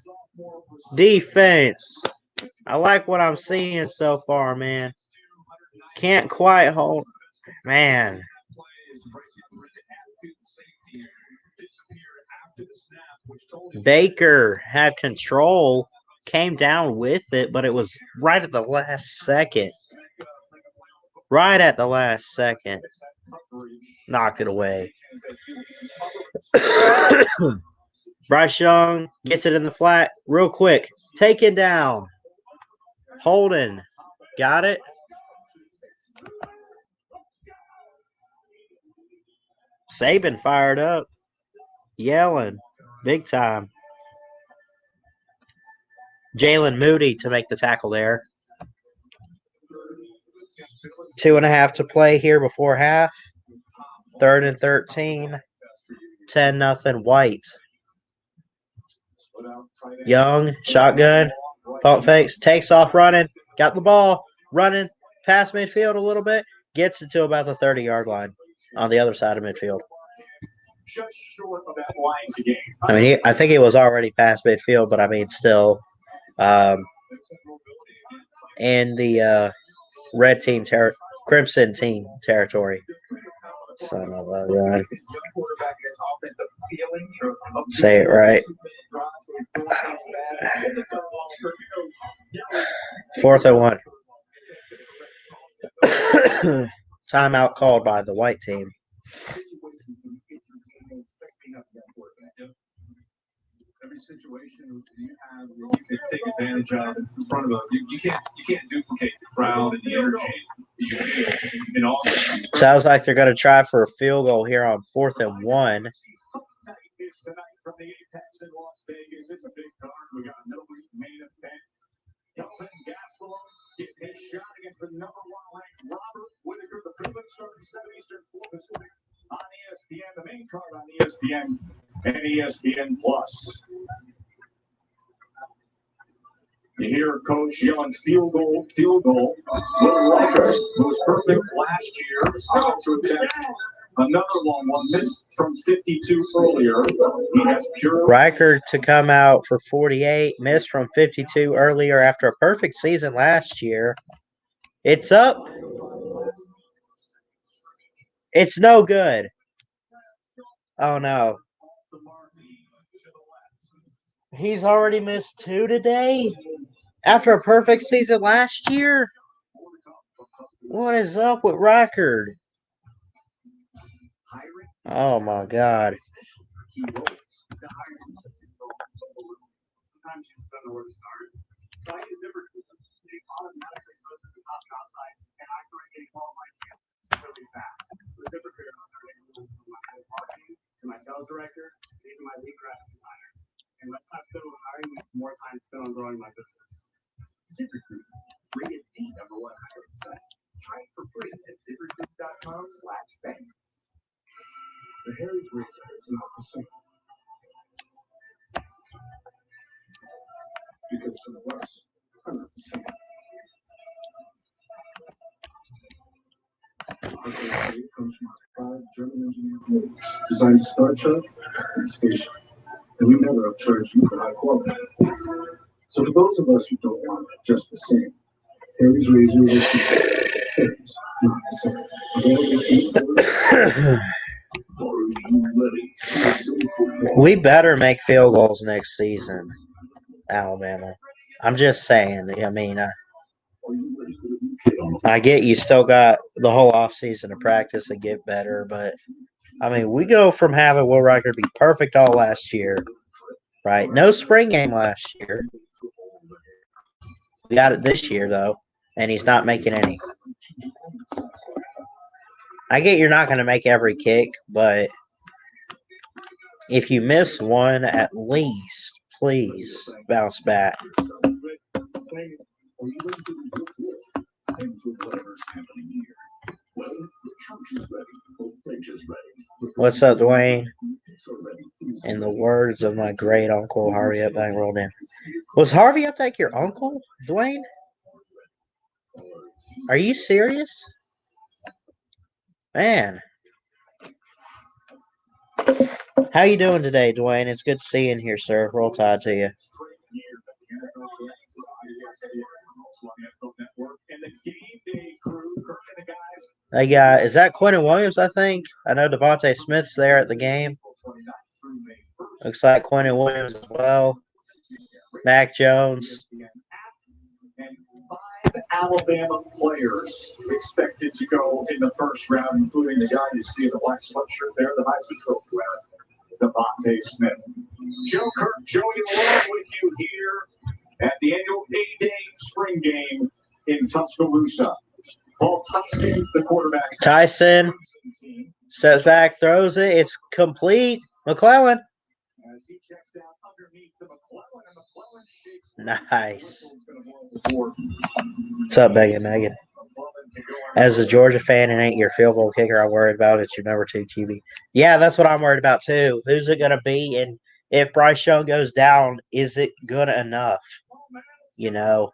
Defense. I like what I'm seeing so far, man. Can't quite hold. Man. Baker had control, came down with it, but it was right at the last second. Right at the last second. Knocked it away. Bryce Young gets it in the flat real quick. Taken down. Holden. Got it. Saban fired up. Yelling. Big time. Jalen Moody to make the tackle there. 2.5 to play here before half. 3rd and 13. 10-0 White. Young, shotgun, pump fakes, takes off running, got the ball, running, past midfield a little bit, gets it to about the 30-yard line on the other side of midfield. Just short of that line to gain. I mean, I think he was already past midfield, but I mean, still, in the red team, crimson team territory. Son of a gun. Say it right. 4th and 1. Timeout called by the white team. Every situation you have, you can take advantage of in front of them. You can't duplicate the crowd and the energy you feel in all. Sounds like they're going to try for a field goal here on 4th and 1. Tonight from the Apex in Las Vegas, it's a big card. We got no main event. Kelvin Gastelum getting his shot against the #1 ranked Robert Whitaker. The prelims starting 7 Eastern, 4 Pacific on ESPN, the main card on ESPN and ESPN Plus. You hear Coach yelling field goal, field goal. Will Riker, who was perfect last year, is about to attempt another long one, missed from 52 earlier. He has pure. Riker to come out for 48, missed from 52 earlier after a perfect season last year. It's up. It's no good. Oh no. He's already missed 2 today after a perfect season last year. What is up with Riker? Oh my God. Sometimes you just don't know where to start. So I use ZipRecruiter. It automatically goes to the top job sites, and I start getting qualified really fast. With ZipRecruiter, I'm starting to move from my head of marketing to my sales director, and even my lead graphic designer. And less time spent on hiring, more time spent on growing my business. ZipRecruiter, rated the #1 hiring site. Try it for free at ZipRecruiter.com/fans. The Harry's razor is not the same. Because some of us are not the same. Our razor comes from our 5 German engineered blades designed to start sharp and stay sharp. And we never upcharge you for high quality. So for those of us who don't want just the same, Harry's razors are Harry's, not the same. Available in stores. Are you ready for silly football? We better make field goals next season, Alabama. I'm just saying. I mean, Are you ready for the new kid on the I get you still got the whole offseason to practice and get better, but I mean, we go from having Will Riker be perfect all last year, right? No spring game last year. We got it this year, though, and he's not making any. I get you're not going to make every kick, but if you miss one, at least, please bounce back. Are you ready to be built with? And for whatever's happening here. Well, the couch is ready. The bench is ready. What's up, Dwayne? So ready. In the words of my great uncle, Harvey Updike rolled in. Was Harvey Updike your uncle, Dwayne? Are you serious? Man. How you doing today, Dwayne? It's good to see you in here, sir. Roll Tide to you. They got, is that Quentin Williams, I think? I know Devontae Smith's there at the game. Looks like Quentin Williams as well. Mac Jones. And 5 Alabama players expected to go in the first round, including the guy you see in the black sweatshirt there, the Heisman Trophy winner, Devontae Smith. Joe Kirk, Joey along with you here at the annual A-Day spring game in Tuscaloosa. Paul Tyson, the quarterback. Tyson steps back, throws it. It's complete. McClellan. As he checks out underneath the McClellan, and McClellan shakes. Nice. What's up, Megan? As a Georgia fan and ain't your field goal kicker, I'm worried about it's your number 2 QB. Yeah, that's what I'm worried about too. Who's it gonna be? And if Bryce Young goes down, is it good enough? You know,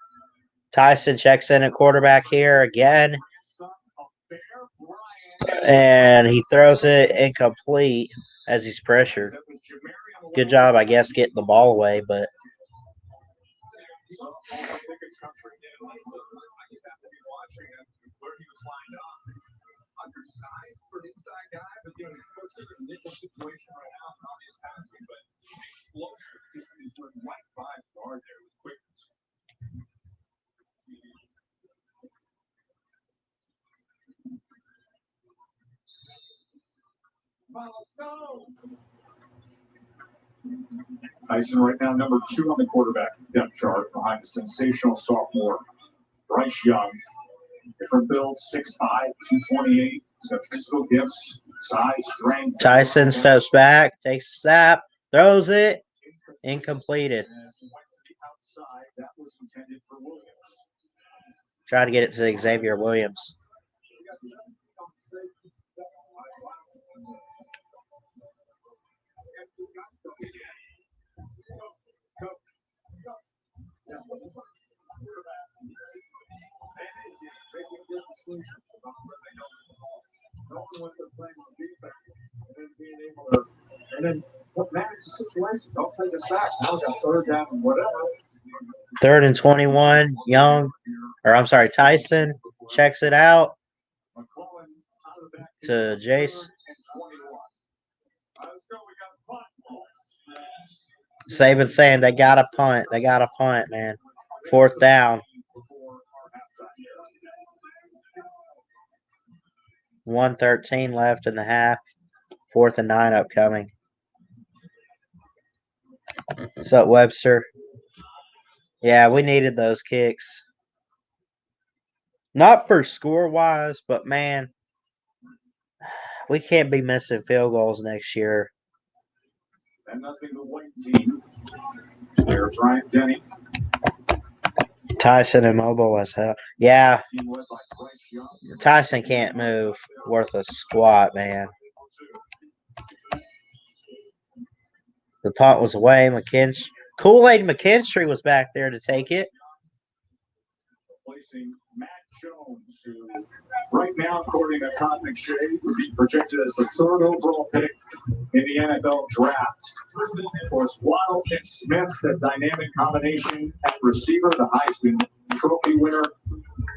Tyson checks in at quarterback here again, and he throws it incomplete as he's pressured. Good job, I guess, getting the ball away, but. Undersized for an inside guy, but you know, it's just a nickel situation right now, not obvious passing, but explosive. Just went right by the guard there with quickness. Let's go. Tyson right now number 2 on the quarterback depth chart behind the sensational sophomore Bryce Young. Different build, 6'5", 228. He's got physical gifts, size, strength. Tyson steps back, takes a snap, throws it, incompleted. Try to get it to Xavier Williams. And then what manage the situation? Don't take a sack. Now we got third down and whatever. 3rd and 21. Young, or I'm sorry, Tyson checks it out to Jace. Saban saying they got to punt. They got to punt, man. 4th down. 1:13 left in the half. 4th and 9 upcoming. What's up, Webster? Yeah, we needed those kicks. Not for score-wise, but, man, we can't be missing field goals next year. And nothing to wait team. There's Ryan Denny. Tyson immobile as hell. Yeah, Team led by Bryce Young. Tyson can't move worth a squat, man. The punt was away. Kool-Aid McKinstry was back there to take it. Placing Matt Jones, who right now, according to Todd McShay, would be projected as the 3rd overall pick in the NFL draft. Of course, Waddle and Smith, the dynamic combination at receiver, the Heisman Trophy winner.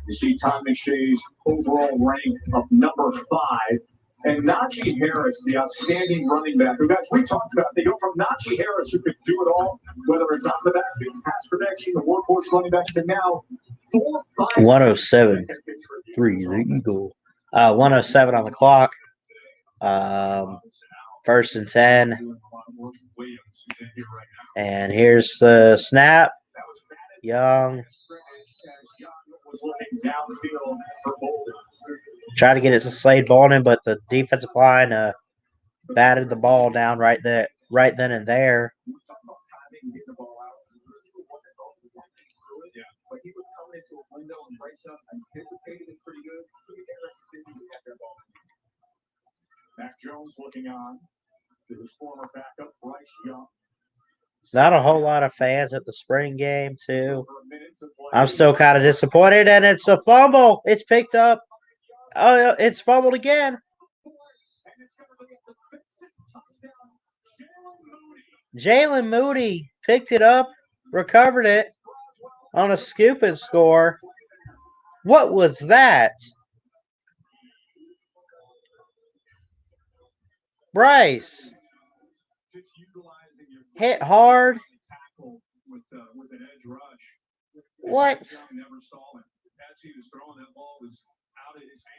You see Todd McShay's overall rank of number 5. And Najee Harris, the outstanding running back, who, guys, we talked about, they go from Najee Harris, who could do it all, whether it's on the backfield, pass protection, the workhorse running back, to now 4-5. 107. 3, the Eagle. 107 on the clock. 1st and 10. And here's the snap. Young. Try to get it to Slade Bolden, but the defensive line batted the ball down right then and there. But he was coming into a window and Bryce Young anticipated it pretty good. Look at the rest of the season, he got that ball. Mac Jones looking on to his former backup, Bryce Young. Not a whole lot of fans at the spring game, too. I'm still kind of disappointed, and it's a fumble. It's picked up. Oh, it's fumbled again. Jalen Moody picked it up, recovered it on a scoop and score. What was that? Bryce hit hard. What?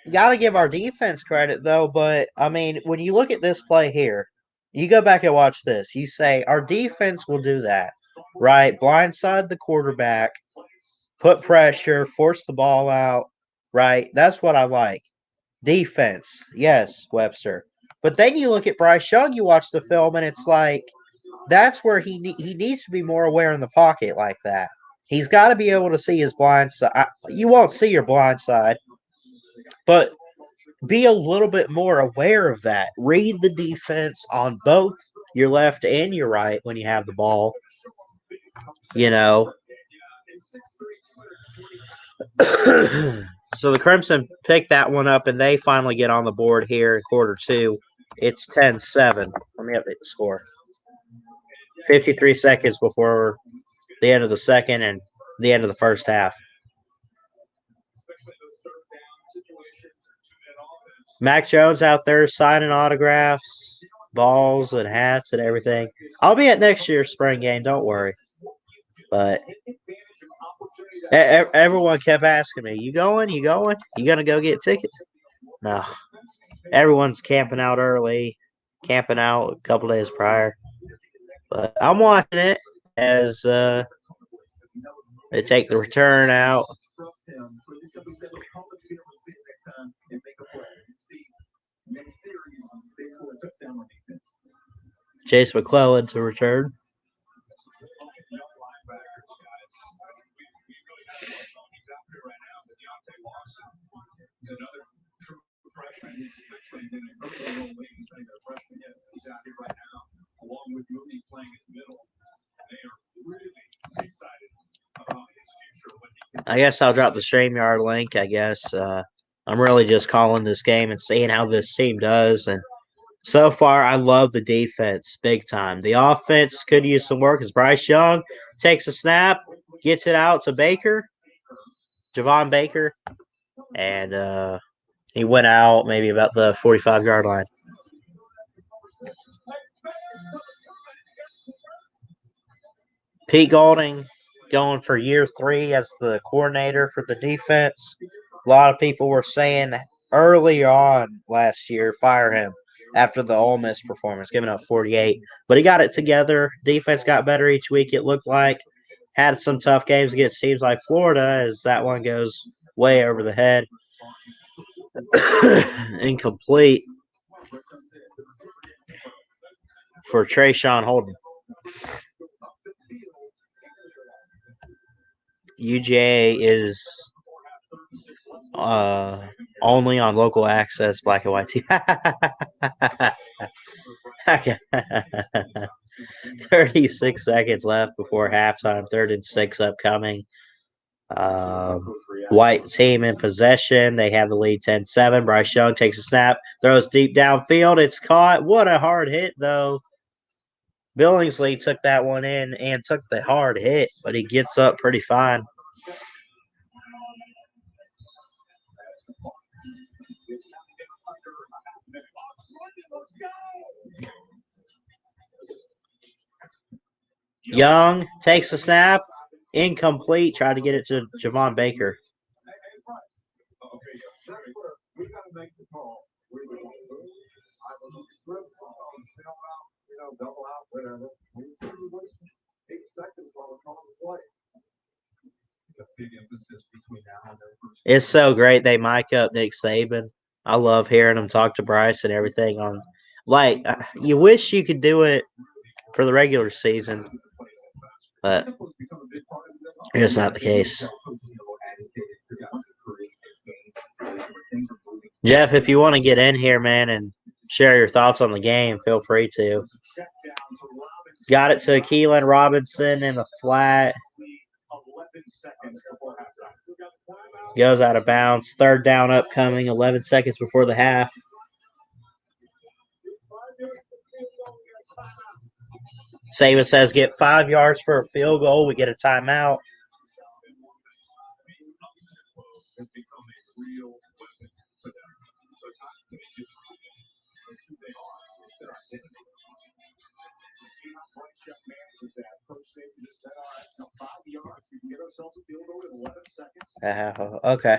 You got to give our defense credit, though. But, I mean, when you look at this play here, you go back and watch this. You say, our defense will do that, right? Blindside the quarterback, put pressure, force the ball out, right? That's what I like. Defense, yes, Webster. But then you look at Bryce Young, you watch the film, and it's like, that's where he needs to be more aware in the pocket like that. He's got to be able to see his blind side. You won't see your blind side, but be a little bit more aware of that. Read the defense on both your left and your right when you have the ball. You know. So the Crimson picked that one up, and they finally get on the board here in quarter 2. It's 10-7. Let me update the score. 53 seconds before the end of the second and the end of the first half. Mac Jones out there signing autographs, balls and hats and everything. I'll be at next year's spring game, don't worry. But everyone kept asking me, you going? You going? You going to go get tickets? No. Everyone's camping out early, camping out a couple days prior. But I'm watching it as they take the return out. Chase McClellan to return. Freshman. He's actually been an early role late. He's not even a freshman yet. He's out here right now, along with Moody I guess I'll drop the StreamYard link. I guess I'm really just calling this game and seeing how this team does. And so far, I love the defense big time. The offense could use some work as Bryce Young takes a snap, gets it out to Baker, Javon Baker, and he went out maybe about the 45-yard line. Pete Golding going for year 3 as the coordinator for the defense. A lot of people were saying early on last year, fire him after the Ole Miss performance, giving up 48. But he got it together. Defense got better each week, it looked like. Had some tough games against teams like Florida, as that one goes way over the head. Incomplete for Trayshawn Holden. UGA is only on local access, black and white TV. 36 seconds left before halftime. 3rd and 6 upcoming. White team in possession. They have the lead 10-7. Bryce Young takes a snap, throws deep downfield. It's caught. What a hard hit, though. Billingsley took that one in and took the hard hit, but he gets up pretty fine. Young takes the snap. Incomplete. Tried to get it to Javon Baker. It's so great they mic up Nick Saban. I love hearing him talk to Bryce and everything on. Like, you wish you could do it for the regular season, but it's not the case. Jeff, if you want to get in here, man, and share your thoughts on the game, feel free to. Got it to Keelan Robinson in the flat. Goes out of bounds. 3rd down upcoming, 11 seconds before the half. Saban says get 5 yards for a field goal. We get a timeout. Okay.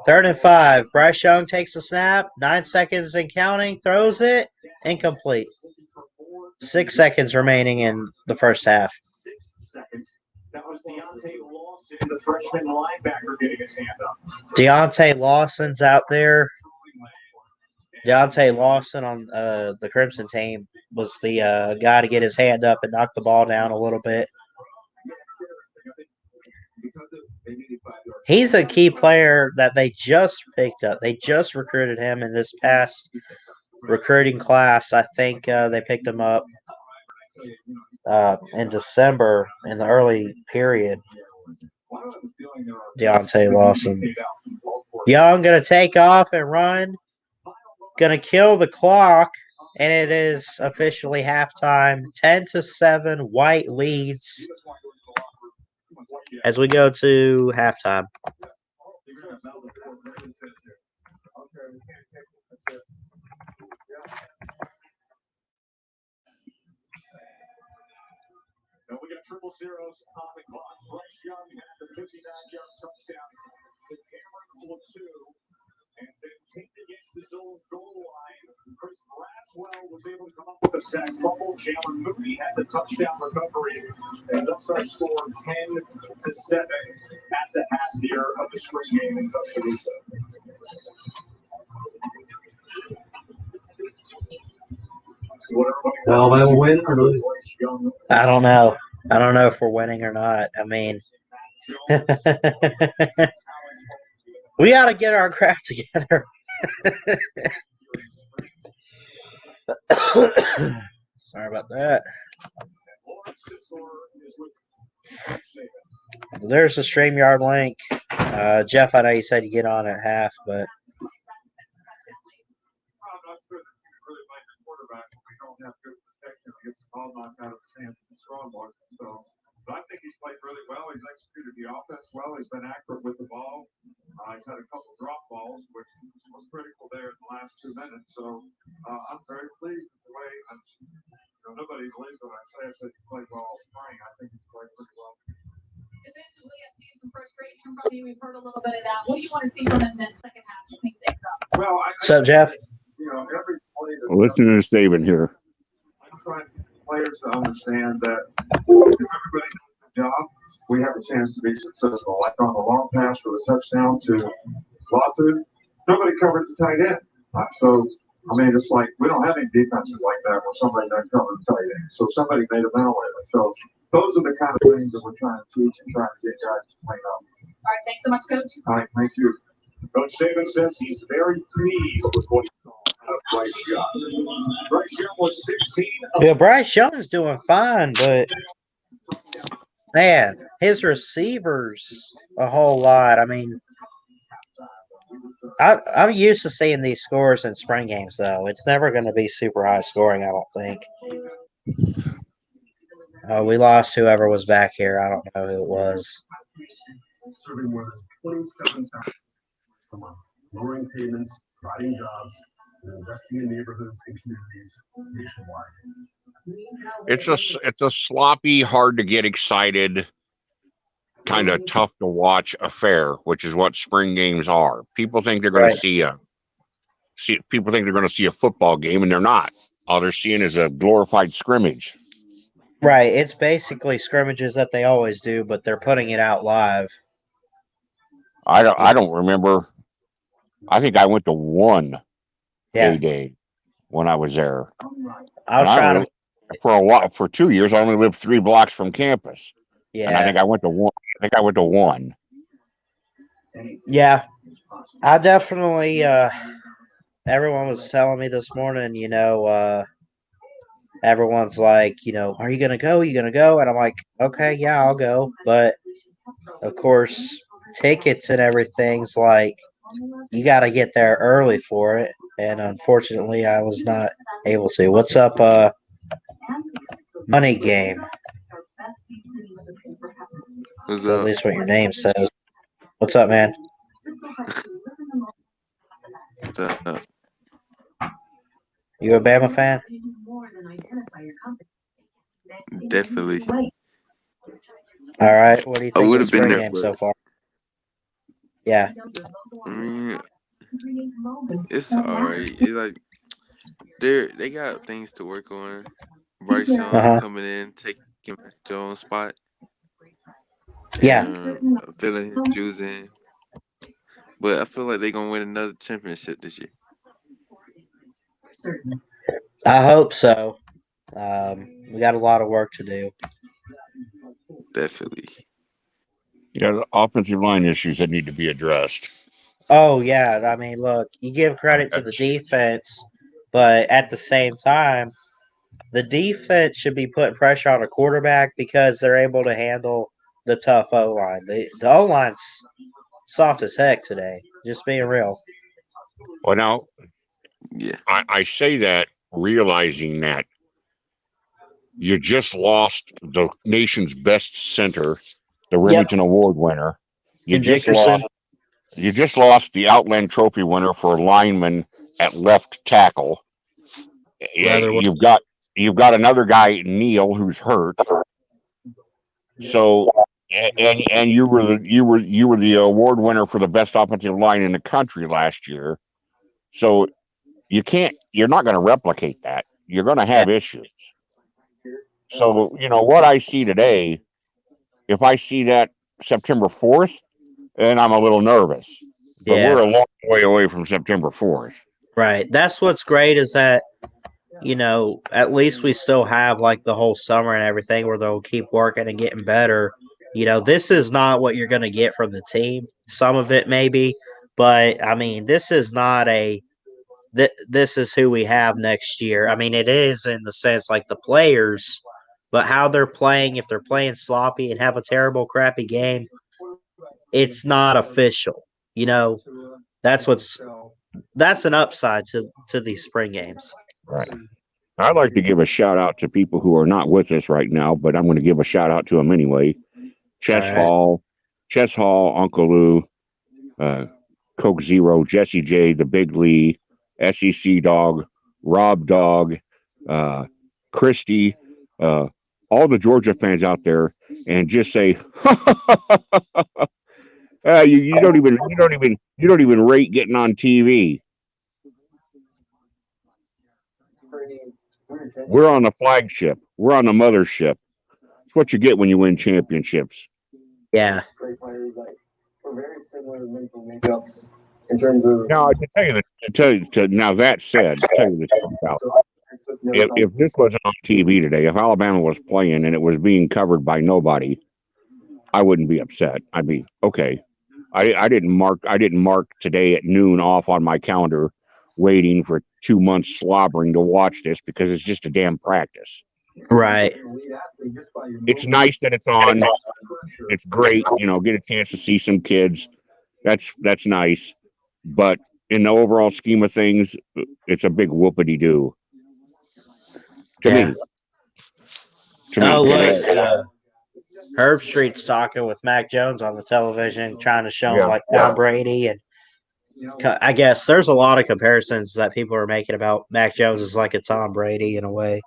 3rd and 5. Bryce Young takes the snap. 9 seconds and counting. Throws it. Incomplete. 6 seconds remaining in the first half. 6 seconds. That was Deontay Lawson, the freshman linebacker, getting his hand up. Deontay Lawson's out there. Deontay Lawson on the Crimson team was the guy to get his hand up and knock the ball down a little bit. He's a key player that they just picked up. They just recruited him in this past recruiting class. I think they picked him up in December in the early period. Deontay Lawson. Young going to take off and run. Going to kill the clock. And it is officially halftime. 10-7. White leads as we go to halftime. Now we got triple zeros on the clock. Bryce Young had the 59-yard touchdown to Cameron Platoon. And then kicked against his own goal line. Chris Braswell was able to come up with a sack fumble. Jalen Moody had the touchdown recovery. And thus our score 10-7 at the half here of the spring game in Tuscaloosa. Alabama win or lose? I don't know. I don't know if we're winning or not. I mean, we got to get our crap together. Sorry about that. There's the StreamYard link. Jeff, I know you said you get on at half, but I'm not sure that you can really blame the quarterback when we don't have good protection. He gets the ball knocked out of his hands in the strong board. So, but I think he's played really well. He's executed the offense well. He's been accurate with the ball. He's had a couple drop balls, which was critical there in the last 2 minutes. So I'm very pleased with the way. Nobody believes what I say. I said he played well all spring. I think he's played pretty well. Defensively, I've seen some frustration from you. We've heard a little bit of that. What do you want to see from him in that second half to clean things up? Well, what's up, Jeff? Every play that Listening to Saban here. I'm trying players to understand that if everybody does the job, we have a chance to be successful. Like on the long pass for the touchdown to Latu, nobody covered the tight end. So, I mean, it's like we don't have any defenses like that where somebody doesn't cover the tight end. So somebody made a mental error. So those are the kind of things that we're trying to teach and trying to get guys to clean up. All right, thanks so much, Coach. All right, thank you. Coach Saban says he's very pleased with what he saw out of Bryce Young. Bryce Young was 16. Yeah, Bryce Young's doing fine, but man, his receivers a whole lot. I mean, I'm used to seeing these scores in spring games, though. It's never going to be super high scoring, I don't think. We lost whoever was back here. I don't know who it was. Serving more than 27 times a month, lowering payments, providing jobs, and investing in neighborhoods and communities nationwide. It's a sloppy, hard to get excited, kind of tough to watch affair, which is what spring games are. People think they're going to people think they're going to see a football game, and they're not. All they're seeing is a glorified scrimmage. Right. It's basically scrimmages that they always do, but they're putting it out live. I don't remember. I think I went to one day when I was there. For 2 years. I only lived 3 blocks from campus. Yeah. And I think I went to one. Yeah. I definitely everyone was telling me this morning, everyone's like, are you gonna go? And I'm like, okay, yeah, I'll go. But of course, tickets and everything's like you got to get there early for it, and unfortunately, I was not able to. What's up, Money Game? What's At up? least what your name says. What's up, man? You a Bama fan? Definitely. All right. What do you I think would of have been spring there, game but so far? Yeah. I mean, it's alright. It's like they got things to work on. Bryce Young coming in, taking Jones' spot. Yeah. Filling his shoes in. But I feel like they're gonna win another championship this year. I hope so. We got a lot of work to do. Definitely. The offensive line issues that need to be addressed. Oh, yeah. I mean, look, you give credit to the defense, but at the same time, the defense should be putting pressure on a quarterback because they're able to handle the tough O-line. The O-line's soft as heck today, just being real. Well, now, yeah, I say that realizing that you just lost the nation's best center, the Remington Award winner. You just lost the Outland Trophy winner for lineman at left tackle. You've got another guy, Neal, who's hurt. So, and you were the award winner for the best offensive line in the country last year. So you're not going to replicate that. You're going to have issues. So, what I see today, if I see that September 4th, then I'm a little nervous. But we're a long way away from September 4th. Right. That's what's great is that, at least we still have like the whole summer and everything where they'll keep working and getting better. This is not what you're going to get from the team. Some of it maybe, but I mean, this is not this is who we have next year. I mean, it is in the sense like the players but how they're playing, if they're playing sloppy and have a terrible, crappy game, it's not official. You know, that's an upside to these spring games. Right. I'd like to give a shout out to people who are not with us right now, but I'm going to give a shout out to them anyway. Chess All right. Hall, Uncle Lou, Coke Zero, Jesse J, the Big Lee, SEC Dog, Rob Dog, Christy, all the Georgia fans out there, and just say, you don't even rate getting on TV. We're on the flagship. We're on the mothership. It's what you get when you win championships. Yeah. We're very similar mental makeups in terms of. Now, now that said, to tell you the truth out, if this wasn't on TV today, if Alabama was playing and it was being covered by nobody, I wouldn't be upset. I'd be okay. I didn't mark today at noon off on my calendar, waiting for 2 months slobbering to watch this because it's just a damn practice. Right. It's nice that it's on. It's great, get a chance to see some kids. That's nice. But in the overall scheme of things, it's a big whoopity-doo. To me. Look, Herb Street's talking with Mac Jones on the television, trying to show him like Tom Brady, and I guess there's a lot of comparisons that people are making about Mac Jones as like a Tom Brady in a way.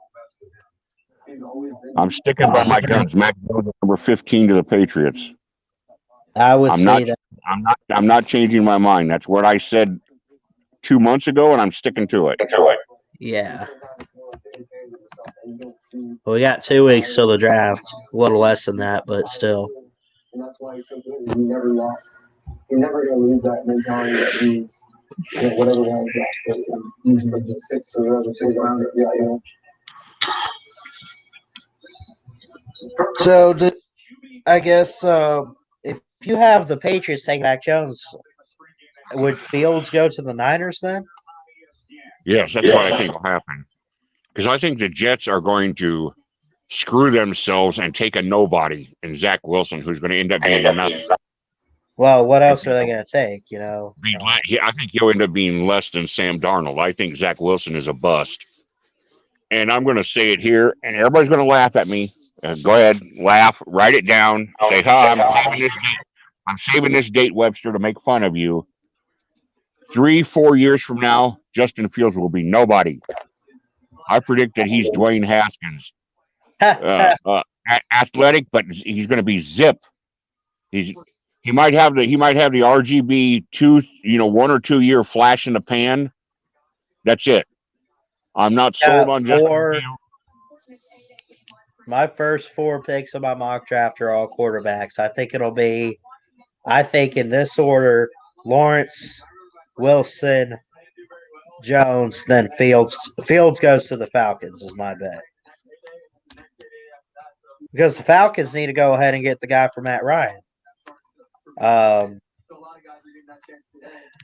I'm sticking by my guns. Mac Jones is number 15 to the Patriots. I would say that. I'm not changing my mind. That's what I said 2 months ago, and I'm sticking to it. Yeah. Well, we got 2 weeks till the draft. A little less than that, but still. And that's why he's so good. He never lost. You're never going to lose that mentality that he's, whatever round he's the 6th or whatever. Yeah. So, I guess if you have the Patriots take Mac Jones, would Fields go to the Niners then? Yes, that's what I think will happen. Because I think the Jets are going to screw themselves and take a nobody in Zach Wilson, who's going to end up being nothing. Well, what else are they going to take, I think he'll end up being less than Sam Darnold. I think Zach Wilson is a bust. And I'm going to say it here, and everybody's going to laugh at me. Go ahead, laugh, write it down, say, I'm saving this date, Webster, to make fun of you. 3-4 years from now, Justin Fields will be nobody. I predict that he's Dwayne Haskins. Athletic, but he's going to be zip. He might have the RGB 1 or 2 year flash in the pan. That's it. I'm not sold on Justin Fields. My first 4 picks of my mock draft are all quarterbacks. I think in this order, Lawrence, Wilson, Jones, then Fields. Fields goes to the Falcons is my bet. Because the Falcons need to go ahead and get the guy for Matt Ryan.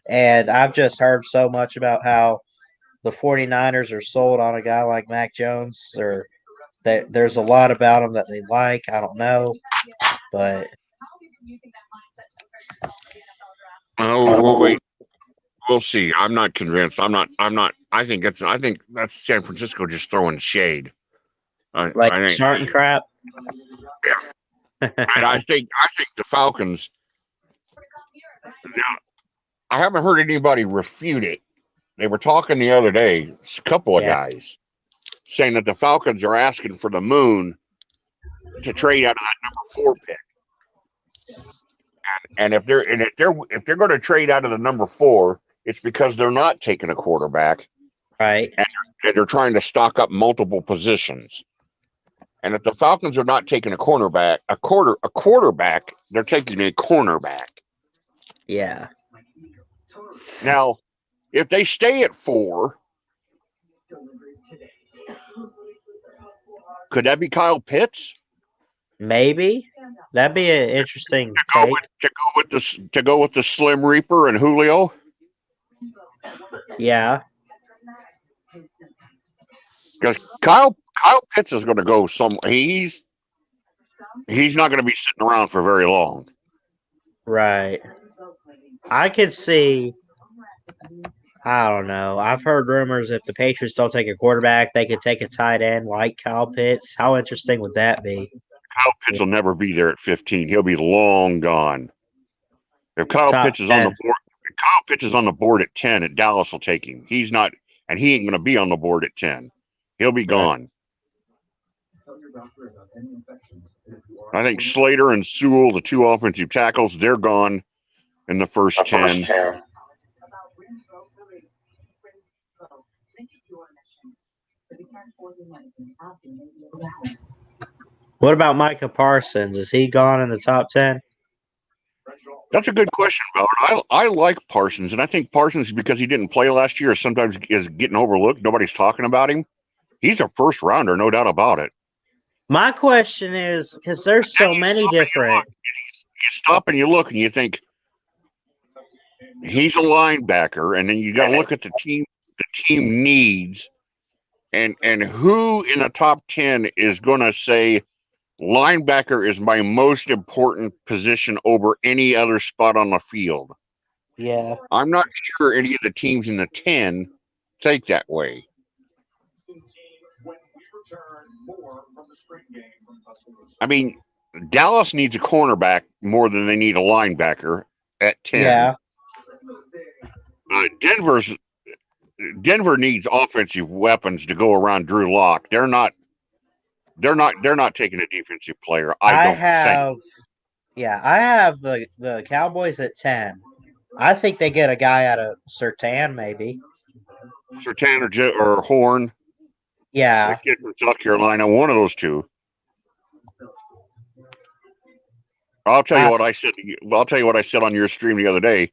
And I've just heard so much about how the 49ers are sold on a guy like Mac Jones, or there's a lot about him that they like. I don't know, but wait. We'll see. I'm not convinced. I'm not. I think that's San Francisco just throwing shade. I think starting crap. Yeah. And I think the Falcons. Now, I haven't heard anybody refute it. They were talking the other day, a couple of guys, saying that the Falcons are asking for the moon to trade out of that number 4 pick. And if they're going to trade out of the number 4, it's because they're not taking a quarterback, right? And they're trying to stock up multiple positions. And if the Falcons are not taking a quarterback, they're taking a cornerback. Yeah. Now, if they stay at 4, could that be Kyle Pitts? Maybe. That'd be an interesting take. To go with the Slim Reaper and Julio. Yeah. Because Kyle Kyle Pitts is going to go some. He's not going to be sitting around for very long. Right. I could see. I don't know. I've heard rumors if the Patriots don't take a quarterback, they could take a tight end like Kyle Pitts. How interesting would that be? Kyle Pitts will never be there at 15. He'll be long gone. If Kyle Top Pitts is on 10. the board, if Kyle Pitts is on the board at 10, at Dallas will take him. He's not, and he ain't going to be on the board at 10. He'll be gone. I think Slater and Sewell, the two offensive tackles, they're gone in the first 10. What about Micah Parsons? Is he gone in the top 10? That's a good question, Ballard. I like Parsons, and I think Parsons, because he didn't play last year, sometimes is getting overlooked. Nobody's talking about him. He's a first rounder, no doubt about it. My question is, because there's so many different. You stop and you look and you think he's a linebacker, and then you got to look at the team needs, and who in the top 10 is going to say linebacker is my most important position over any other spot on the field. Yeah. I'm not sure any of the teams in the 10 think that way. I mean, Dallas needs a cornerback more than they need a linebacker at 10. Yeah. Denver needs offensive weapons to go around Drew Lock. They're not taking a defensive player. I have the Cowboys at 10. I think they get a guy out of Surtain, maybe. Surtain or Horn. Yeah. The kid from South Carolina, one of those two. I'll tell you what I said. I'll tell you what I said on your stream the other day.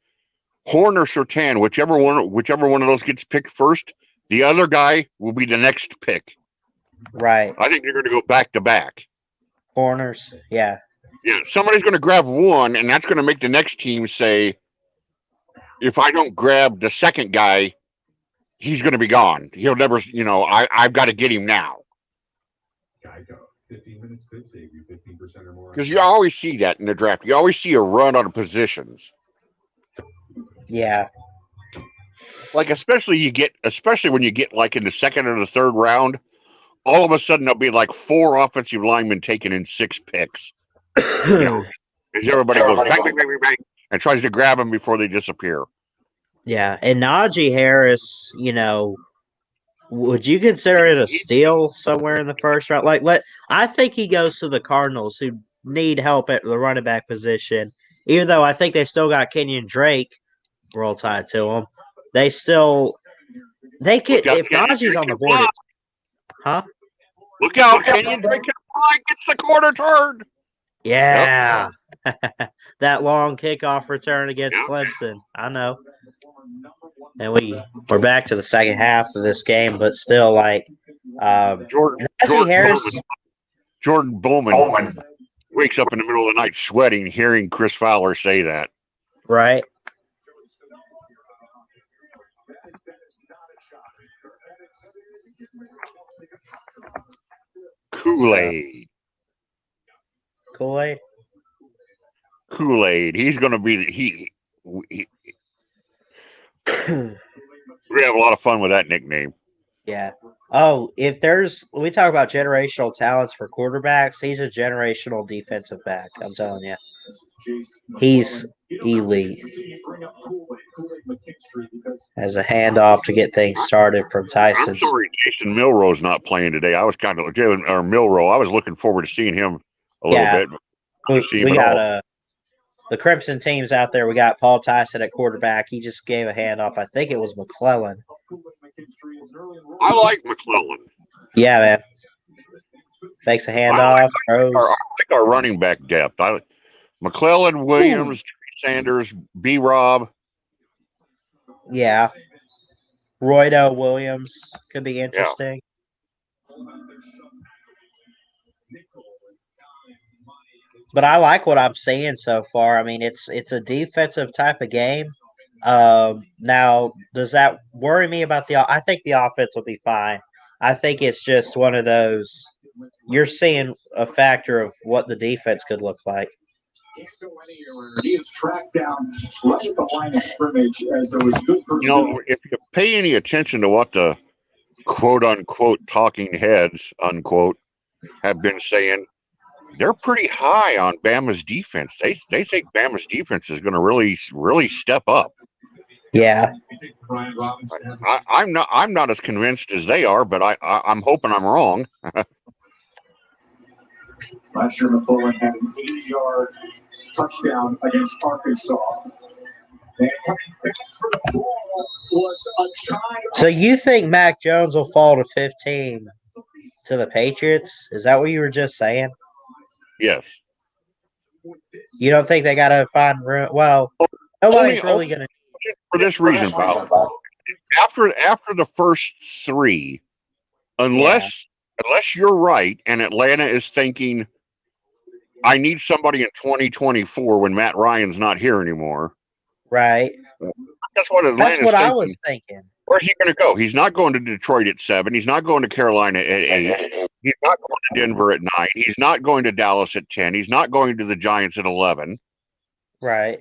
Horn or Surtain, whichever one of those gets picked first, the other guy will be the next pick. Right. I think they're going to go back to back. Corners, yeah. Yeah, somebody's going to grab one, and that's going to make the next team say, if I don't grab the second guy, he's going to be gone. He'll never, I've got to get him now. 15 minutes could save you 15% or more. Because you always see that in the draft. You always see a run on positions. Yeah. Like especially when you get like in the second or the third round, all of a sudden there'll be like 4 offensive linemen taken in 6 picks. As everybody goes bang, bang, bang, bang, and tries to grab them before they disappear. Yeah, and Najee Harris, would you consider it a steal somewhere in the first round? I think he goes to the Cardinals, who need help at the running back position. Even though I think they still got Kenyon Drake roll tied to them, they could if Najee's on the board. Huh? Look out! Kenyon Drake gets the corner turned. Yeah, yep. That long kickoff return against Clemson. I know. And we're back to the second half of this game, but still, Jordan Bowman wakes up in the middle of the night sweating, hearing Chris Fowler say that. Right. Kool-Aid. He's going to be we have a lot of fun with that nickname. Yeah. Oh, we talk about generational talents for quarterbacks, he's a generational defensive back. I'm telling you, he's elite. As a handoff to get things started from Tyson. I'm sorry, Jason Milroe's not playing today. I was Milroe. I was looking forward to seeing him a little bit. We got the Crimson teams out there. We got Paul Tyson at quarterback. He just gave a handoff. I think it was McClellan. I like McClellan. Yeah, man. Fakes a handoff. I like our running back depth. McClellan, Williams, Sanders, B-Rob. Yeah. Roydo Williams could be interesting. Yeah. But I like what I'm seeing so far. I mean, it's a defensive type of game. Now, does that worry me about I think the offense will be fine. I think it's just one of those. You're seeing a factor of what the defense could look like. Can't go anywhere. He is tracked down right at the line of scrimmage as there was good You know, if you pay any attention to what the quote unquote talking heads unquote have been saying, they're pretty high on Bama's defense. They think Bama's defense is going to really step up. Yeah. I'm not as convinced as they are, but I'm hoping I'm wrong. Last year, McClellan had an 80-yard touchdown against Arkansas. And coming back for the ball was a child. So you think Mac Jones will fall to 15 to the Patriots? Is that what you were just saying? Yes. You don't think they got to find room? Well, nobody's really going to. For this reason, pal. After the first three, unless you're right and Atlanta is thinking, I need somebody in 2024 when Matt Ryan's not here anymore. Right. That's what Atlanta's That's what thinking. I was thinking. Where's he going to go? He's not going to Detroit at 7. He's not going to Carolina at 8. He's not going to Denver at 9. He's not going to Dallas at 10. He's not going to the Giants at 11. Right.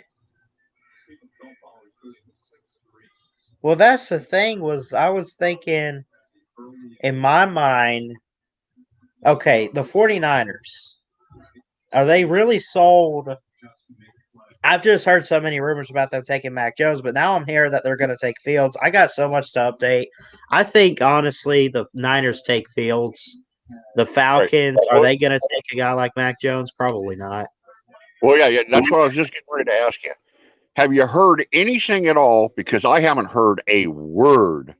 Well, that's the thing was I was thinking in my mind, okay, the 49ers, are they really sold? I've just heard so many rumors about them taking Mac Jones, but now I'm hearing that they're going to take Fields. I got so much to update. I think, honestly, the Niners take Fields. The Falcons, are they going to take a guy like Mac Jones? Probably not. Well, yeah, that's what I was just getting ready to ask you. Have you heard anything at all? Because I haven't heard a word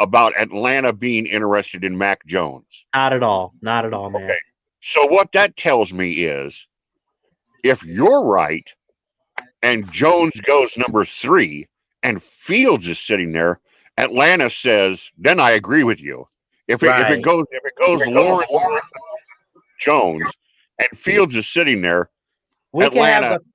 about Atlanta being interested in Mac Jones. Not at all. Not at all, man. Okay. So what that tells me is if you're right and Jones goes number 3 and Fields is sitting there, Atlanta says, then I agree with you. If it goes Lawrence Jones and Fields is sitting there, we Atlanta, can have the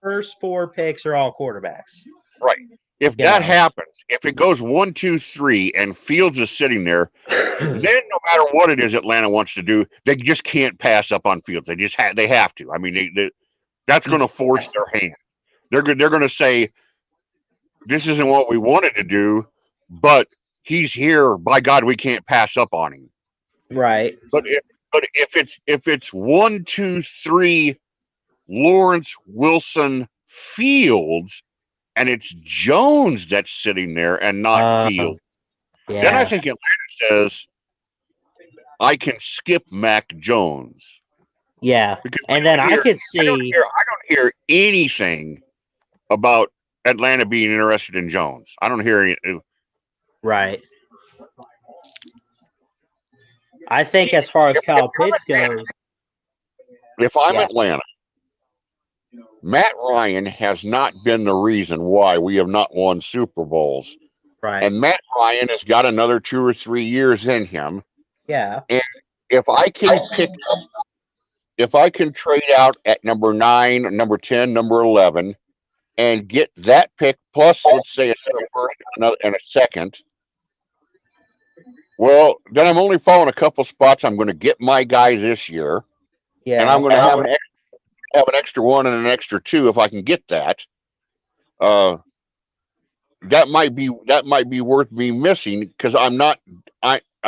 first four picks are all quarterbacks. Right. If that happens, if it goes 1, 2, 3, and Fields is sitting there, then no matter what it is Atlanta wants to do, they just can't pass up on Fields. They have to. I mean, that's going to force their hand. They're going to say, this isn't what we wanted to do, but he's here. By God, we can't pass up on him. Right. But if it's 1, 2, 3, Lawrence, Wilson, Fields, and it's Jones that's sitting there and not Fields, then I think Atlanta says, I can skip Mac Jones. Yeah, because and then I could see. I don't hear anything about Atlanta being interested in Jones. I don't hear any. Right. I think as far as Kyle Pitts goes, if I'm Atlanta, Matt Ryan has not been the reason why we have not won Super Bowls. Right. And Matt Ryan has got another 2 or 3 years in him. Yeah. And if I can trade out at number 9, number 10, number 11, and get that pick plus, let's say, another first and a second, well, then I'm only falling a couple spots. I'm going to get my guy this year. Yeah. And I'm going to have an extra 1 and an extra 2 if I can get that. That might be worth me missing because I'm not.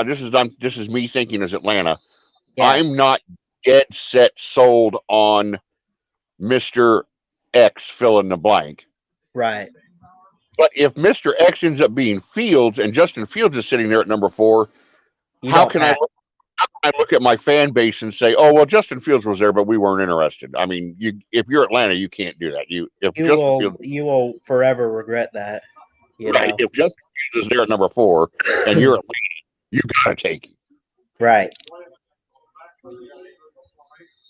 This is me thinking as Atlanta. Yeah. I'm not dead set sold on Mr. X fill in the blank. Right. But if Mr. X ends up being Fields and Justin Fields is sitting there at number 4, how can I look at my fan base and say, "Oh, well, Justin Fields was there, but we weren't interested"? I mean, if you're Atlanta, you can't do that. You will forever regret that. Right. If Justin Fields is there at number 4 and you're Atlanta, you gotta take him. Right.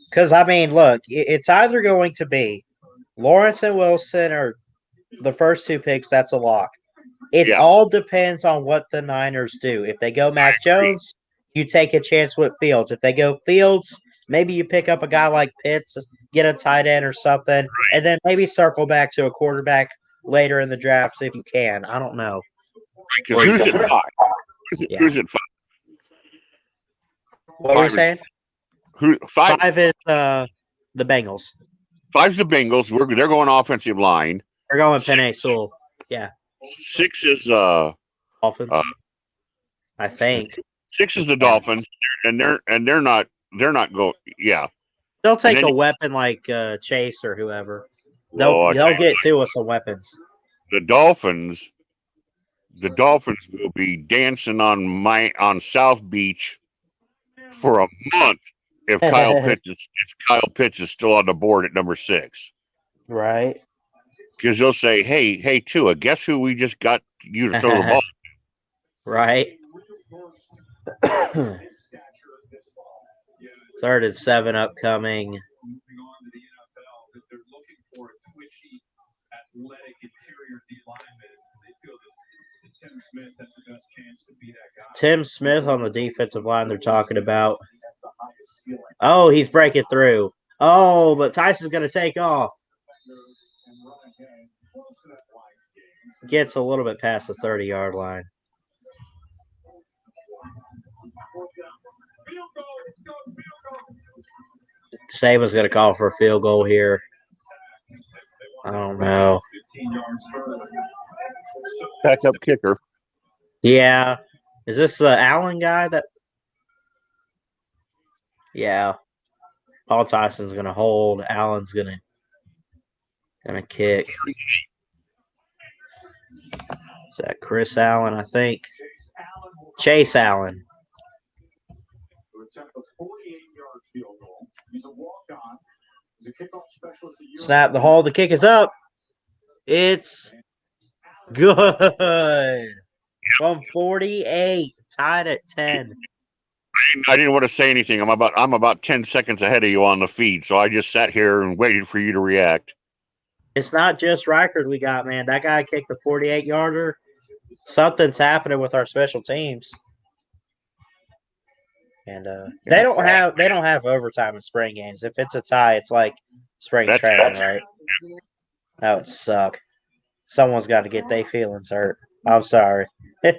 Because I mean, look, it's either going to be Lawrence and Wilson or the first 2 picks. That's a lock. It all depends on what the Niners do. If they go Mac Jones, you take a chance with Fields. If they go Fields, maybe you pick up a guy like Pitts, get a tight end or something, and then maybe circle back to a quarterback later in the draft if you can. I don't know. Because who's at 5? Yeah. Who's at 5? What were you Five is- saying? Who 5? 5 is the Bengals. 5's the Bengals. They're going offensive line. They're going Penei Sewell. Yeah. 6 is Dolphins. I think 6 is the Dolphins, and they're not go. Yeah, they'll take then a you- weapon like Chase or whoever. Well, They'll get to us some weapons. the Dolphins will be dancing on South Beach for a month if Kyle Pitts is still on the board at number 6, Right. because they'll say, hey Tua, guess who we just got you to throw the ball? Right. 3rd and 7 upcoming. Moving on to the NFL, that they're looking for a twitchy, athletic interior D lineman. They feel that Tim Smith has the best chance to be that guy. Tim Smith on the defensive line they're talking about. Oh, he's breaking through. Oh, but Tyson's going to take off. Gets a little bit past the 30-yard line. Saban's going to call for a field goal here. I don't know. 15 yards further. Backup kicker. Yeah. Is this the Allen guy that? Yeah. Paul Tyson's going to hold. Allen's going to kick. Is that Chris Allen, I think? Chase Allen. Snap the hole. The kick is up. It's good. From 48, tied at 10. I didn't want to say anything. I'm about 10 seconds ahead of you on the feed, so I just sat here and waited for you to react. It's not just Rikers we got, man. That guy kicked the 48-yarder. Something's happening with our special teams. And they don't have overtime in spring games. If it's a tie, it's like spring training, right? That would suck. Someone's got to get their feelings hurt. I'm sorry. Did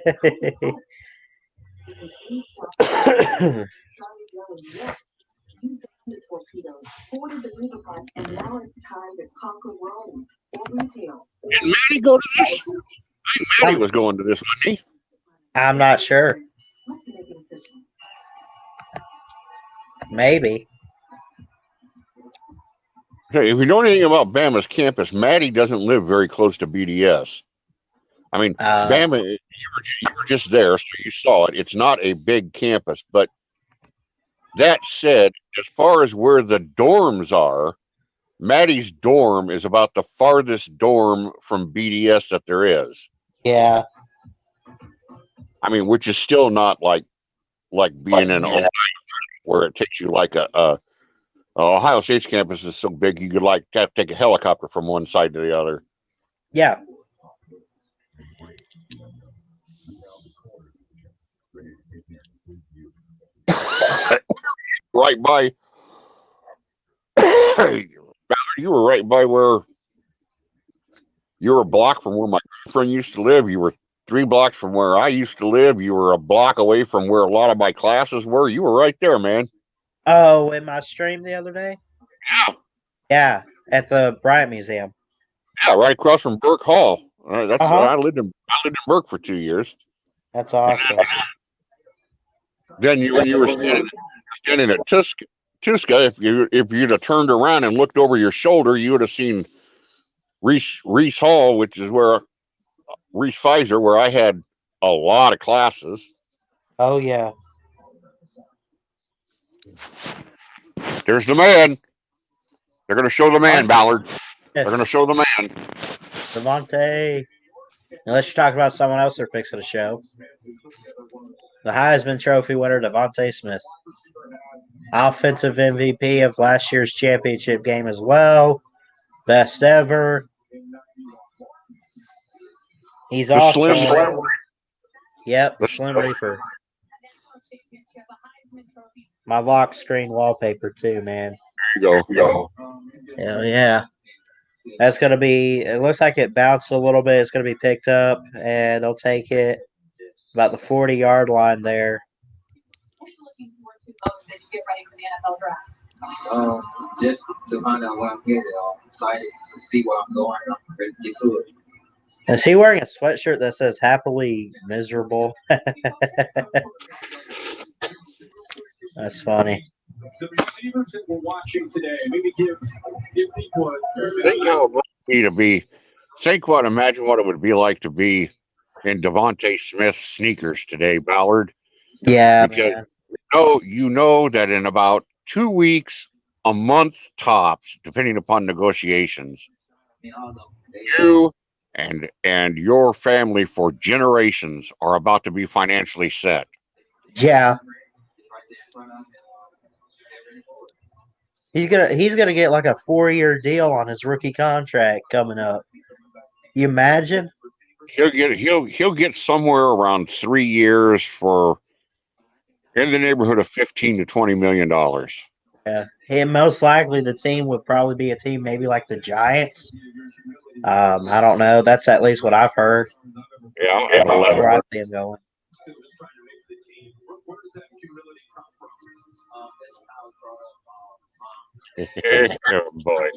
Maddie go to this? I think Maddie was going to this, wasn't he? I'm not sure. Maybe. Hey, if you know anything about Bama's campus, Maddie doesn't live very close to BDS. I mean, Bama, you were just there, so you saw it. It's not a big campus, but that said, as far as where the dorms are, Maddie's dorm is about the farthest dorm from BDS that there is. Yeah. I mean, which is still not like being in Ohio, where it takes you like a Ohio State's campus is so big you could like have to take a helicopter from one side to the other. Yeah. Right by Ballard, you were right by where you were a block from where my friend used to live. You were 3 blocks from where I used to live. You were a block away from where a lot of my classes were. You were right there, man. Oh, in my stream the other day? Yeah. Yeah, at the Bryant Museum. Yeah, right across from Burke Hall. That's I lived in Burke for 2 years. That's awesome. Then when you were standing at Tuska, if you'd have turned around and looked over your shoulder, you would have seen Reese Hall, which is where Reese Pfizer, where I had a lot of classes. Oh yeah. There's the man. They're going to show the man, Ballard. They're going to show the man. Devontae. Unless you're talking about someone else they're fixing to show. The Heisman Trophy winner, Devontae Smith. Offensive MVP of last year's championship game as well. Best ever. He's The also Slim Yep, Slim Reaper. My lock screen wallpaper too, man. There you go. Hell yeah. That's gonna be. It looks like it bounced a little bit. It's gonna be picked up, and they'll take it. about the 40-yard line there. What are you looking forward to most as you get ready for the NFL draft? Just to find out what I'm getting. I'm excited to see what I'm going. I'm ready to get to it. Is he wearing a sweatshirt that says "Happily Miserable"? That's funny. The receivers that we're watching today, maybe give people Think how it must be to be. Imagine what it would be like to be in Devontae Smith's sneakers today, Ballard. Yeah, Because man. you know that in about 2 weeks, a month tops, depending upon negotiations, you and your family for generations are about to be financially set. Yeah. He's gonna get like a 4-year deal on his rookie contract coming up. You imagine? He'll get somewhere around 3 years for in the neighborhood of $15 to $20 million. Yeah. And most likely the team would probably be a team maybe like the Giants. I don't know. That's at least what I've heard. Yeah, That's where I see him going. still just trying to make the team. Where does that humility come from? Oh boy.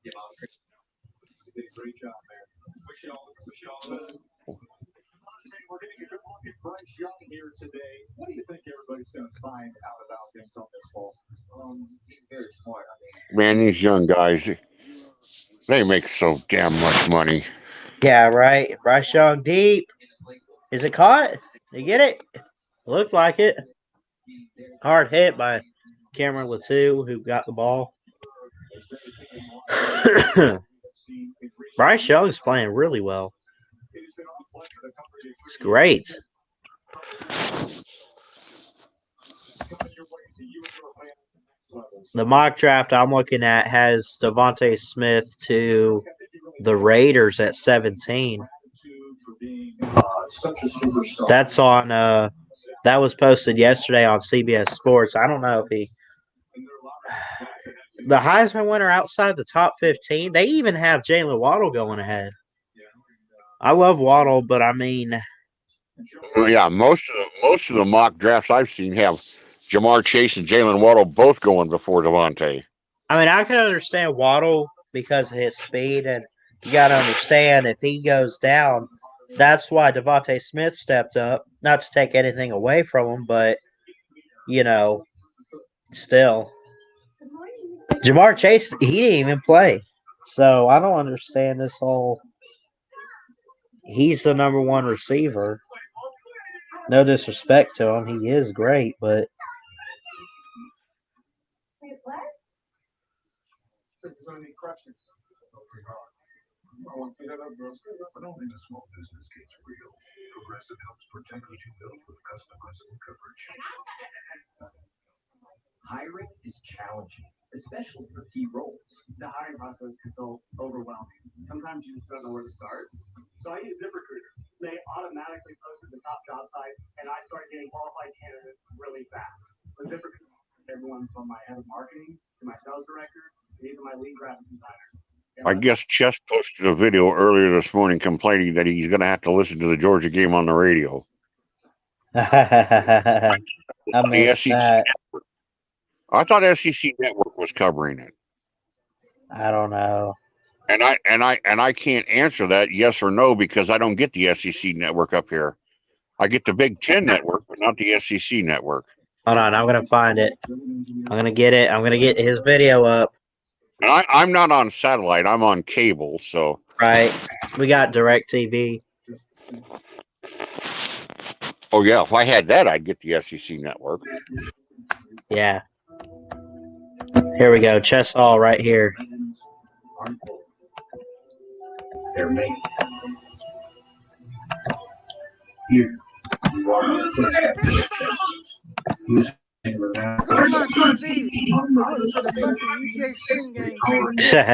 You did a great job, man. Wish y'all the we're getting a good look at Bryce Young here today. What do you think everybody's going to find out about him from this fall? He's very smart. Man, these young guys, they make so damn much money. Yeah, right. Bryce Young deep. Is it caught? Did you get it? Looked like it. Hard hit by Cameron Latou, who got the ball. Bryce Young's playing really well. It's great. The mock draft I'm looking at has Devontae Smith to the Raiders at 17. That's on that was posted yesterday on CBS Sports. I don't know if he the Heisman winner outside the top 15. They even have Jalen Waddle going ahead. I love Waddle, but I mean, yeah, most of the mock drafts I've seen have Jamar Chase and Jalen Waddle both going before Devontae. I mean, I can understand Waddle because of his speed, and you got to understand if he goes down, that's why Devontae Smith stepped up. Not to take anything away from him, but still, Jamar Chase, he didn't even play, so I don't understand this whole. He's the number one receiver. No disrespect to him, he is great, but. Only the small business gets real. Progressive helps protect what you build with customizable coverage. Hiring is challenging, especially for key roles. The hiring process can feel overwhelming. Sometimes you just don't know where to start. So I use ZipRecruiter. They automatically posted the top job sites, and I started getting qualified candidates really fast. With ZipRecruiter, everyone from my head of marketing to my sales director, and even my lead graphic designer. I guess Chess posted a video earlier this morning complaining that he's going to have to listen to the Georgia game on the radio. I missed that. I thought SEC Network was covering it. I don't know. And I can't answer that yes or no because I don't get the SEC Network up here. I get the Big Ten Network, but not the SEC Network. Hold on, I'm gonna find it. I'm gonna get it. I'm gonna get his video up. And I'm not on satellite. I'm on cable, so. Right. We got DirecTV. Oh yeah, if I had that, I'd get the SEC Network. Yeah. Here we go. Chess Hall right here. They're made. Here, you are using It's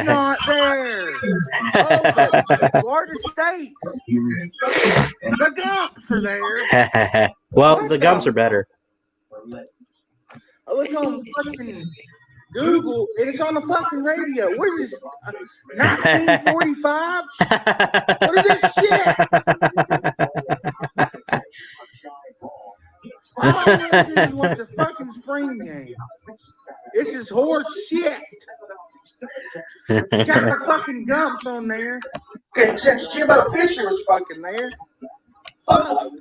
not there. Florida State. The Gumps are there. Well, the Gumps are better. I look on fucking Google, it's on the fucking radio. What is this? 1945? What is this shit? All I want to do is watch a fucking spring game. This is horse shit. You got the fucking Gumps on there. And since Jimbo Fisher was fucking there. Fuck.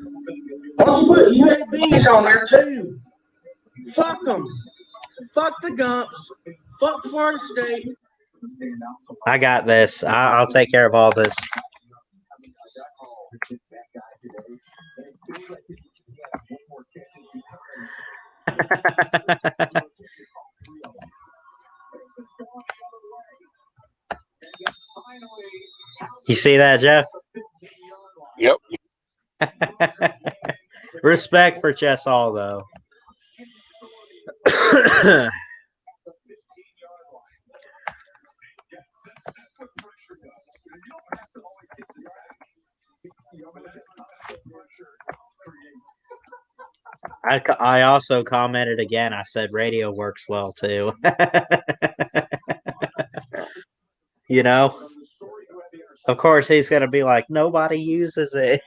Why don't you put UABs on there too? Fuck them. Fuck the Gumps. Fuck Florida State. I got this. I'll take care of all this. You see that, Jeff? Yep. Respect for Chess Hall, though. I also commented again. I said radio works well too. You know, of course he's gonna be like, nobody uses it.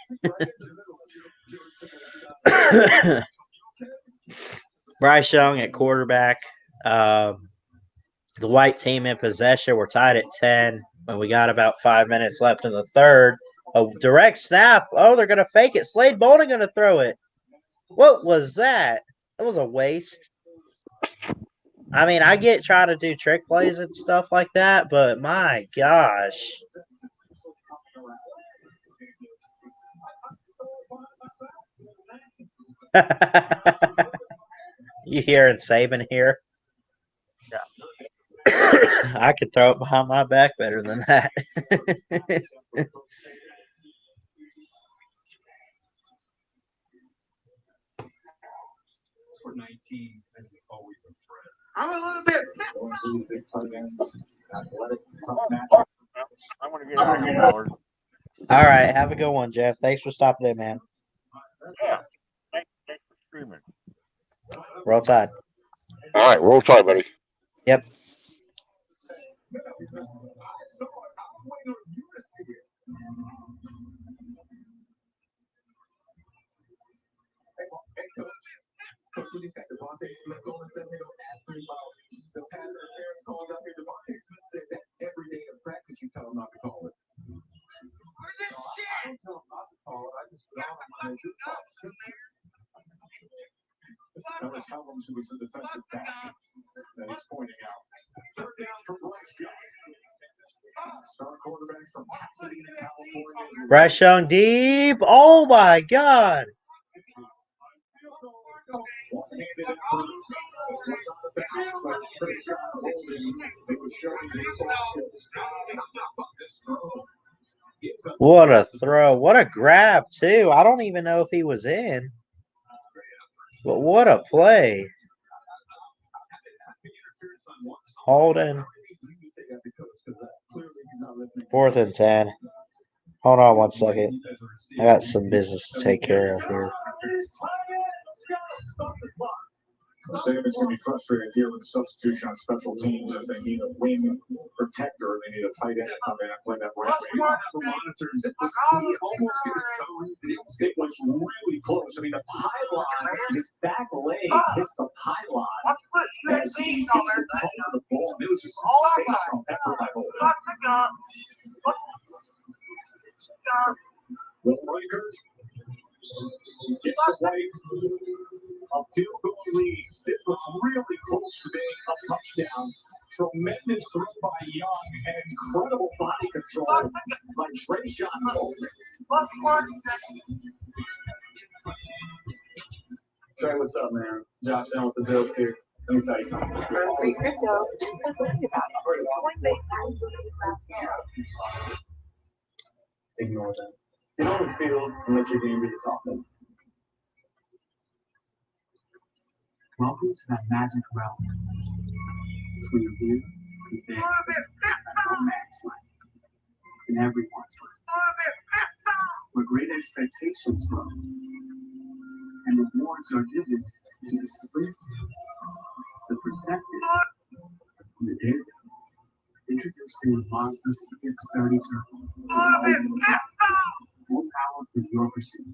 Bryce Young at quarterback. The white team in possession. We're tied at 10 when we got about 5 minutes left in the third. A direct snap. Oh, they're gonna fake it. Slade Bolden gonna throw it. What was that? That was a waste. I mean, I get trying to do trick plays and stuff like that, but my gosh. You hearing Saban here? Yeah. I could throw it behind my back better than that. For 19, and it's always a threat. I'm a little bit. I want to get out of here, Howard. All right. Have a good one, Jeff. Thanks for stopping in, man. Yeah. Thanks for streaming. Roll Tide. All right, roll tide, buddy. Yep. Coach, when he's got Devontae Smith going 7, they're going to ask me about the pass interference calls out here. Devontae Smith said that's every day in practice. You tell him not to call it. What is this shit? I don't tell him not to call it. I just go on my That was Helms, who was the defensive back that he's pointing out. Third down for Bryce Young. Star quarterback from Pasadena, California. Bryce Young deep. Oh my God. What a throw. What a grab, too. I don't even know if he was in. But what a play. Holden. 4th and 10. Hold on 1 second. I got some business to take care of here. Saban's going to be frustrated here with the substitution on special teams as they need a wing protector. They need a tight end to come in and play that right way. The monitors, he almost hit his toe. It was really close. I mean, the pylon, his back leg hits the pylon. As he hits the top of the ball, it was just sensational effort by Bolden. Will Reichert gets away. A field goal lead. This was really close to being a touchdown. Tremendous throw by Young and incredible body control by Trayshawn Bolden. Trey, what's up, man? Josh Allen with the Bills here. Let me tell you something. Earn free crypto. Just click linked about it. Coinbase Ignore them. Get on the field and let your game do the talking. Welcome to that magic realm. It's where you do, you think, no man's life, and everyone's life. Where great expectations grow, and rewards are given to the swift, the perceptive, You did? Introducing Mazda CX-30 Turbo. More power for your pursuit.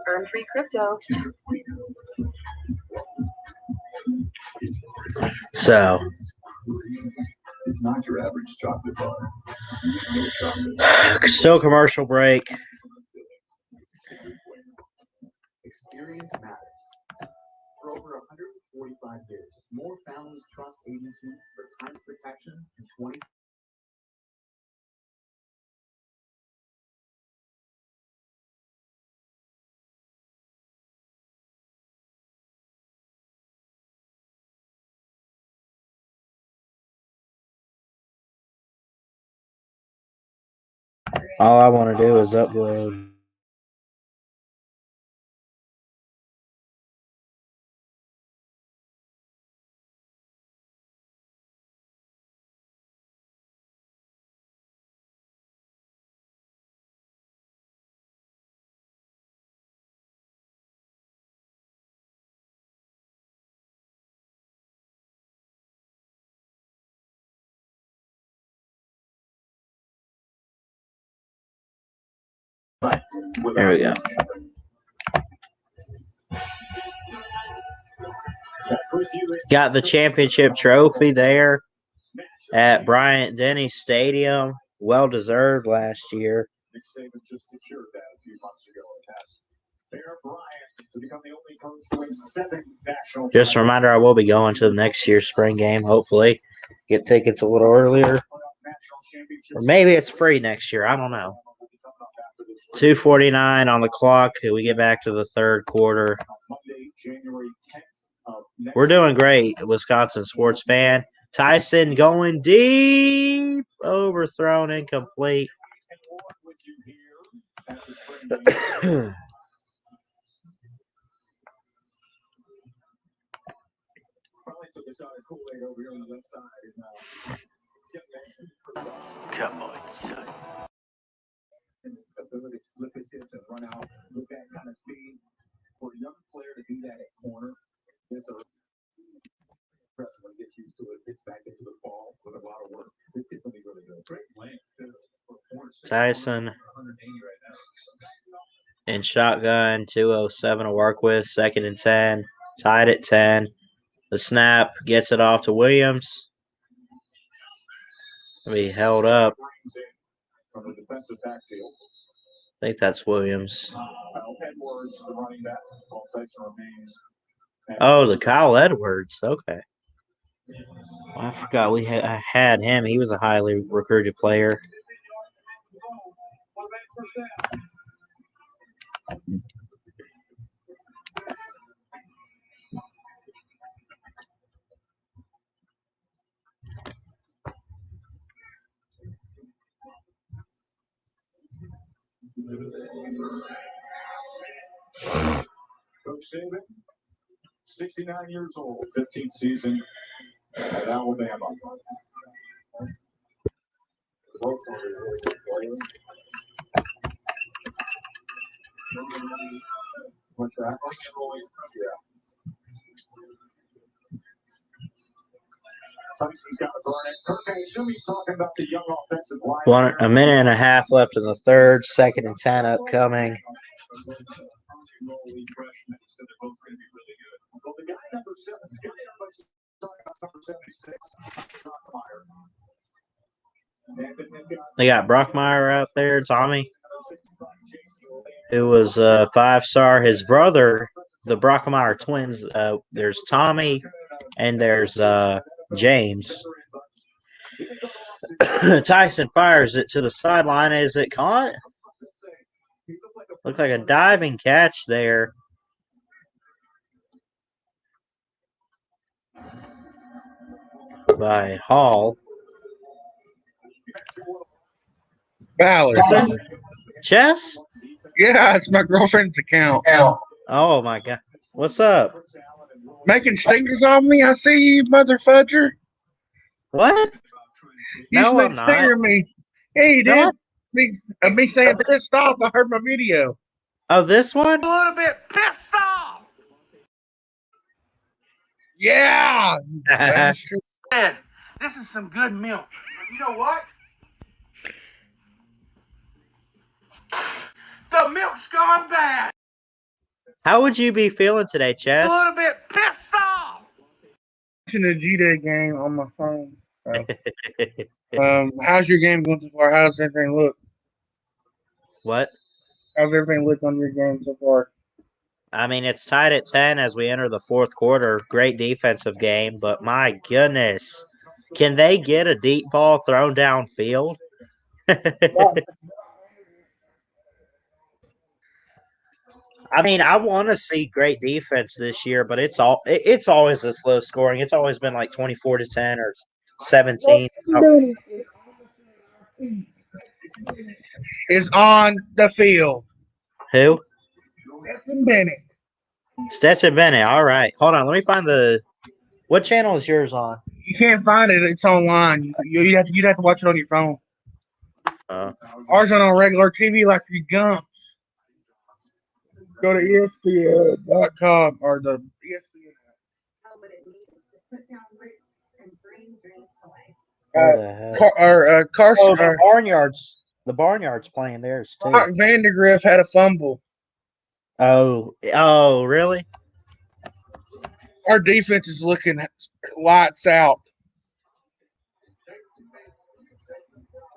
Earn free crypto. So, It's not your average chocolate bar. No chocolate. still commercial break. Experience matters. For over 145 years, more families trust agency for times protection and 20. All I want to do is upload. There we go. Got the championship trophy there at Bryant Denny Stadium. Well deserved last year. Nick Saban just secured that a few months ago at Test. Bear Bryant to become the only coach to win 7 national. Just a reminder, I will be going to the next year's spring game, hopefully. Get tickets a little earlier. Or maybe it's free next year. I don't know. 2:49 on the clock. We get back to the third quarter. We're doing great, Wisconsin sports fan. Tyson going deep. Overthrown, incomplete. Probably took a shot of Kool-Aid over here on the left side. Come on, son. And his ability to flip his hips and run out with that kind of speed. For a young player to do that at corner, it's impressive when he gets used to it, gets back into the ball with a lot of work. This kid's going to be really good. Great length, too. Tyson in shotgun, 2:07 to work with, 2nd and 10, tied at 10. The snap gets it off to Williams. Be held up. From the defensive backfield. I think that's Williams. Edwards, the running back. Tyson remains. Oh, the Kyle Edwards. Okay. I forgot we had him. He was a highly recruited player. Coach Saban, 69 years old, 15th season at Alabama. What's that? Yeah. Tyson's got to burn it. Kirk, I assume he's talking about the young offensive line. A minute and a half left in the third. 2nd and 10 upcoming. Well, the guy number 7, the guy everybody's talking about, number 76, Brockmeyer. They got Brockmeyer out there, Tommy, who was a 5-star. His brother, the Brockmeyer twins, there's Tommy and there's James. Tyson fires it to the sideline. Is it caught? Looked like a diving catch there. By Hall. Ballard. Chess? Yeah, it's my girlfriend's account. Oh my God. What's up? Making stingers on me? I see you, mother fudger. What? You No, made I'm not. stinger me. Yeah, you No, did. Me saying pissed off. I heard my video. Oh, this one? A little bit pissed off. Yeah, you bastard. Man, this is some good milk. You know what? The milk's gone bad. How would you be feeling today, A Chess? little bit pissed off. Watching the G-Day game on my phone. So, how's your game going so far? How's everything look? What? How's everything look on your game so far? I mean, it's tied at 10 as we enter the fourth quarter. Great defensive game, but my goodness, can they get a deep ball thrown downfield? I mean, I want to see great defense this year, but it's always this low scoring. It's always been like 24-10 or 17. Is on the field. Who? Stetson Bennett. Stetson Bennett. All right. Hold on. Let me find the. What channel is yours on? You can't find it. It's online. You'd have to watch it on your phone. Ours on regular TV like your gumps. Go to ESPN.com or the ESPN. Carson. The Barnyards. The Barnyards playing theirs too. Mark Vandegrift had a fumble. Oh, really? Our defense is looking lights out.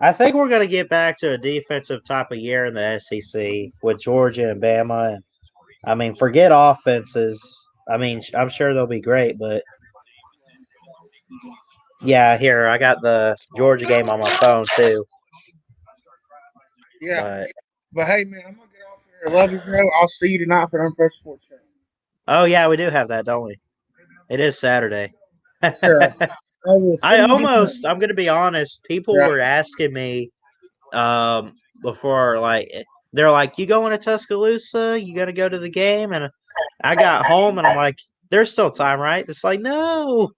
I think we're going to get back to a defensive type of year in the SEC with Georgia and Bama. I mean, forget offenses. I mean, I'm sure they'll be great, but yeah, here I got the Georgia game on my phone too. Yeah, but hey, man, I'm gonna get off here. I love you, bro. I'll see you tonight for the Unpressed Sports Show. Oh yeah, we do have that, don't we? It is Saturday. Sure. I'm gonna be honest. People were asking me before, like, they're like, you going to Tuscaloosa? You gonna go to the game? And I got home and I'm like, there's still time, right? It's like, no.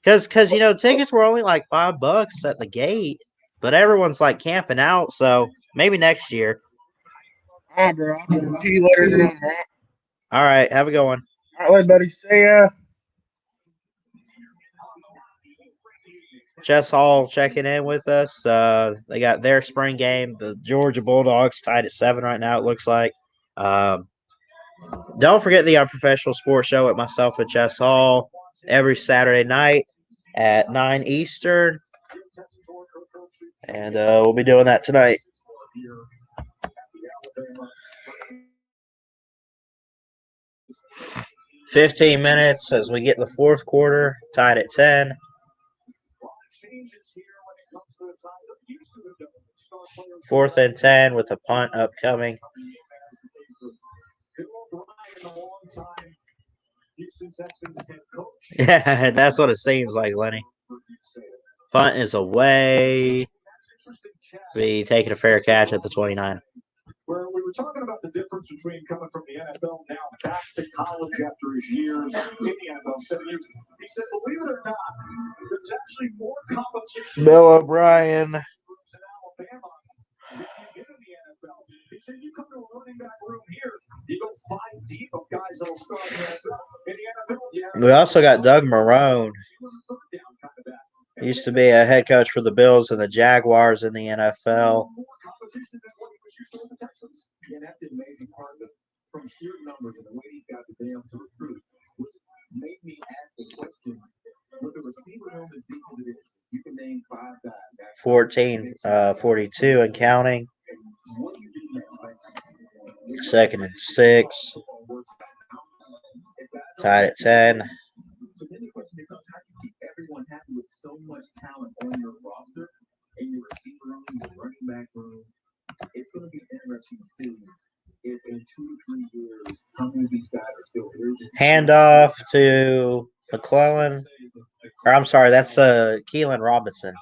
Cause tickets were only like $5 at the gate, but everyone's like camping out, so maybe next year. All right, bro. I'll see you later tonight, right? All right, have a good one. All right, buddy. See ya. Chess Hall checking in with us. They got their spring game. The Georgia Bulldogs tied at 7 right now, it looks like. Don't forget the Unprofessional Sports Show with myself and Chess Hall every Saturday night at 9 Eastern. And we'll be doing that tonight. $15 minutes as we get the fourth quarter, tied at 10. 4th and 10 with a punt upcoming. Yeah, that's what it seems like, Lenny. Punt is away. Be taking a fair catch at the 29. Where we were talking about the difference between coming from the NFL now back to college after his years in the NFL 7 years. He said, believe it or not, there's actually more competition. Bill O'Brien. He said, you come to a running back room here, you go 5 deep of guys that'll start in the NFL. We also got Doug Marrone. Used to be a head coach for the Bills and the Jaguars in the NFL. Yeah, that's the amazing part of from sheer numbers and the way these guys are able to recruit, which made me ask the question, with the receiver room as deep as it is, you can name 5 guys. 14, 42 and counting. What do you do next? 2nd and 6. Tied at 10. So then the question becomes, how do you keep everyone happy with so much talent on your roster, in your receiver room, your running back room? It's going to be interesting to see if in 2 to 3 years, how many of these guys are still here. Handoff to McClellan. Or I'm sorry, that's Keelan Robinson.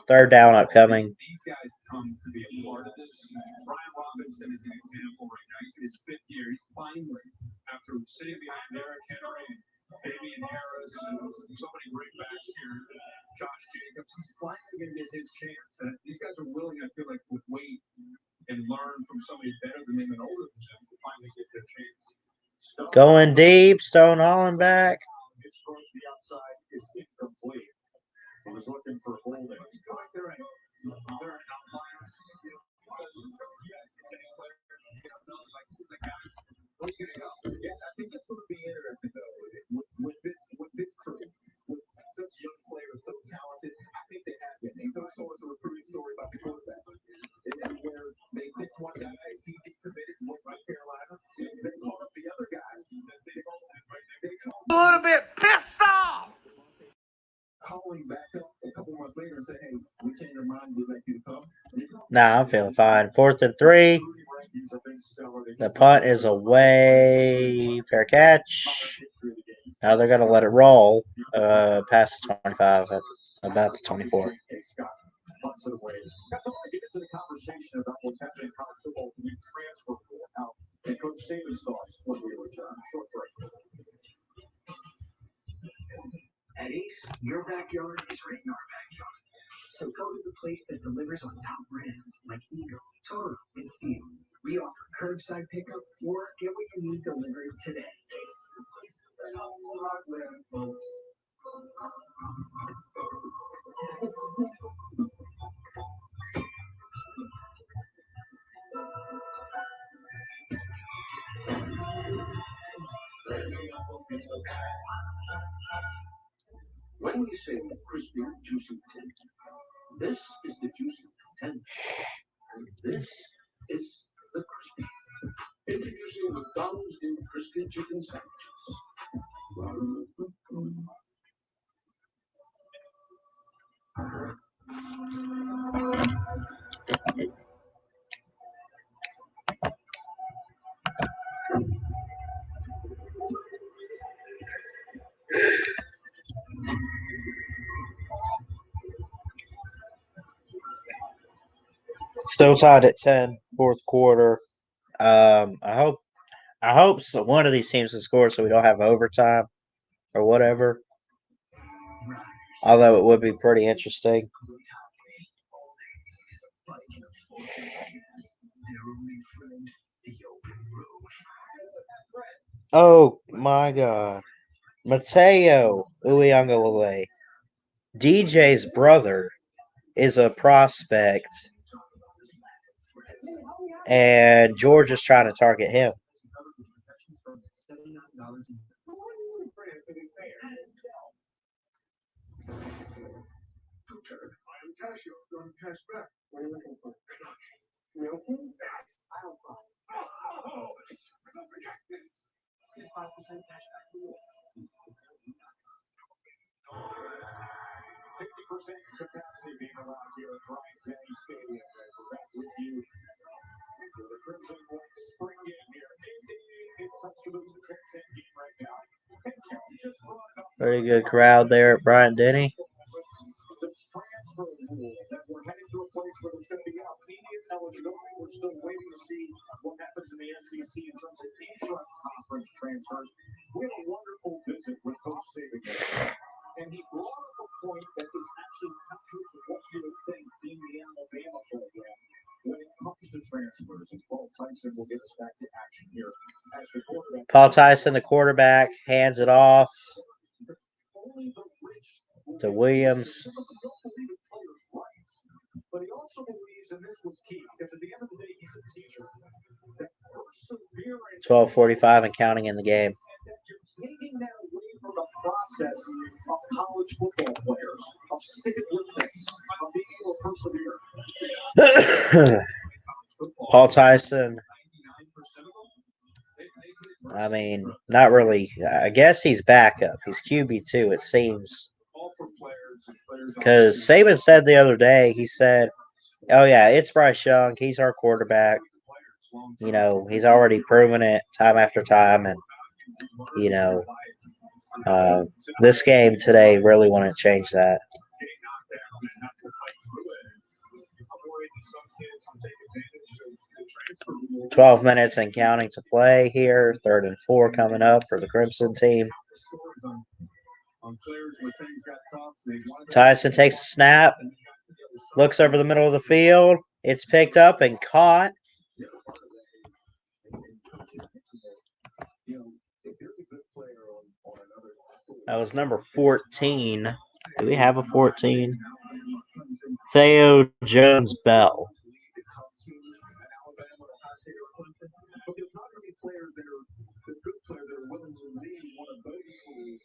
Third down upcoming. These guys come to be a part of this. Brian Robinson is an example right now. He's in his 5th year. He's finally, after sitting behind Derrick Henry and Damian Harris and so many great backs here, Josh Jacobs, he's finally going to get his chance. And these guys are willing, I feel like, to wait and learn from somebody better than them and older than them. finally get their chance. Stone Going deep. Stone Holland back. hits towards the outside is incomplete. He was looking for holding. They're an outlier. What are you gonna go? Yeah, I think it's going to be interesting though with this crew, with such young players, so talented. I think they have been. Ain't no source of recruiting story about the quarterbacks. And where they picked one guy, he decommitted, went to Carolina. They called up the other guy. They called A little bit pissed off. calling back up a couple months later and said, "Hey, we changed our mind. We'd like you to come." Nah, I'm feeling fine. 4th and 3. The punt is away. Fair catch. Now they're going to let it roll past the 25, about the 24. Punts it away. That's all I get into the conversation about what's happening in college football with the new transfer rule. Now, and Coach Saban's thoughts when we return. Short break. At Ace, your backyard is right in our backyard. So go to the place that delivers on top brands like Eagle, Toro, and Steel. We offer curbside pickup or get what you need delivered today. Ace, the place that helps hardware folks. When we say crispy, juicy tin, this is the juicy tin, and this is the crispy. Introducing McDonald's new crispy chicken sandwiches. Still tied at 10, 4th quarter. I hope one of these teams can score so we don't have overtime or whatever. Although it would be pretty interesting. Oh my God. Mateo Uyunglele, DJ's brother, is a prospect, and George is trying to target him. I am Casio. Going to cash back. What are you looking for? Milking? I don't know. Oh, don't forget this. 5% cash back. 60% capacity being allowed here at Bryant Denny Stadium as we're back with you. For the Crimson White spring game here. In Tuscaloosa, 10-10 game right now. And Kelly just brought up Pretty good crowd there at Bryant Denny. the transfer rule that we're heading to a place where there's going to be immediate eligibility. We're still waiting to see what happens in the SEC in terms of intra-conference transfers. We had a wonderful visit with Coach Saban, and he brought up a point that is actually counter to what you would think being the Alabama program when it comes to transfers. As Paul Tyson will get us back to action here as the quarterback. Paul Tyson, the quarterback, hands it off to Williams. But he also believes, and this was key, because at the end of the day, he's a teacher, that perseverance 12:45 and counting in the game. that you're taking that away from the process of college football players, of sticking with things, of being able to persevere. Paul Tyson, I mean, not really. I guess he's backup. He's QB2, it seems. Because Saban said the other day, he said, oh, yeah, it's Bryce Young. He's our quarterback. You know, he's already proven it time after time. And, you know, this game today really wouldn't change that. 12 minutes and counting to play here. 3rd and 4 coming up for the Crimson team. Tyson takes a snap, looks over the middle of the field. It's picked up and caught. That was number 14. Do we have a 14? Theo Jones Bell. But there's not going to be players that are the good players that are willing to leave one of those schools.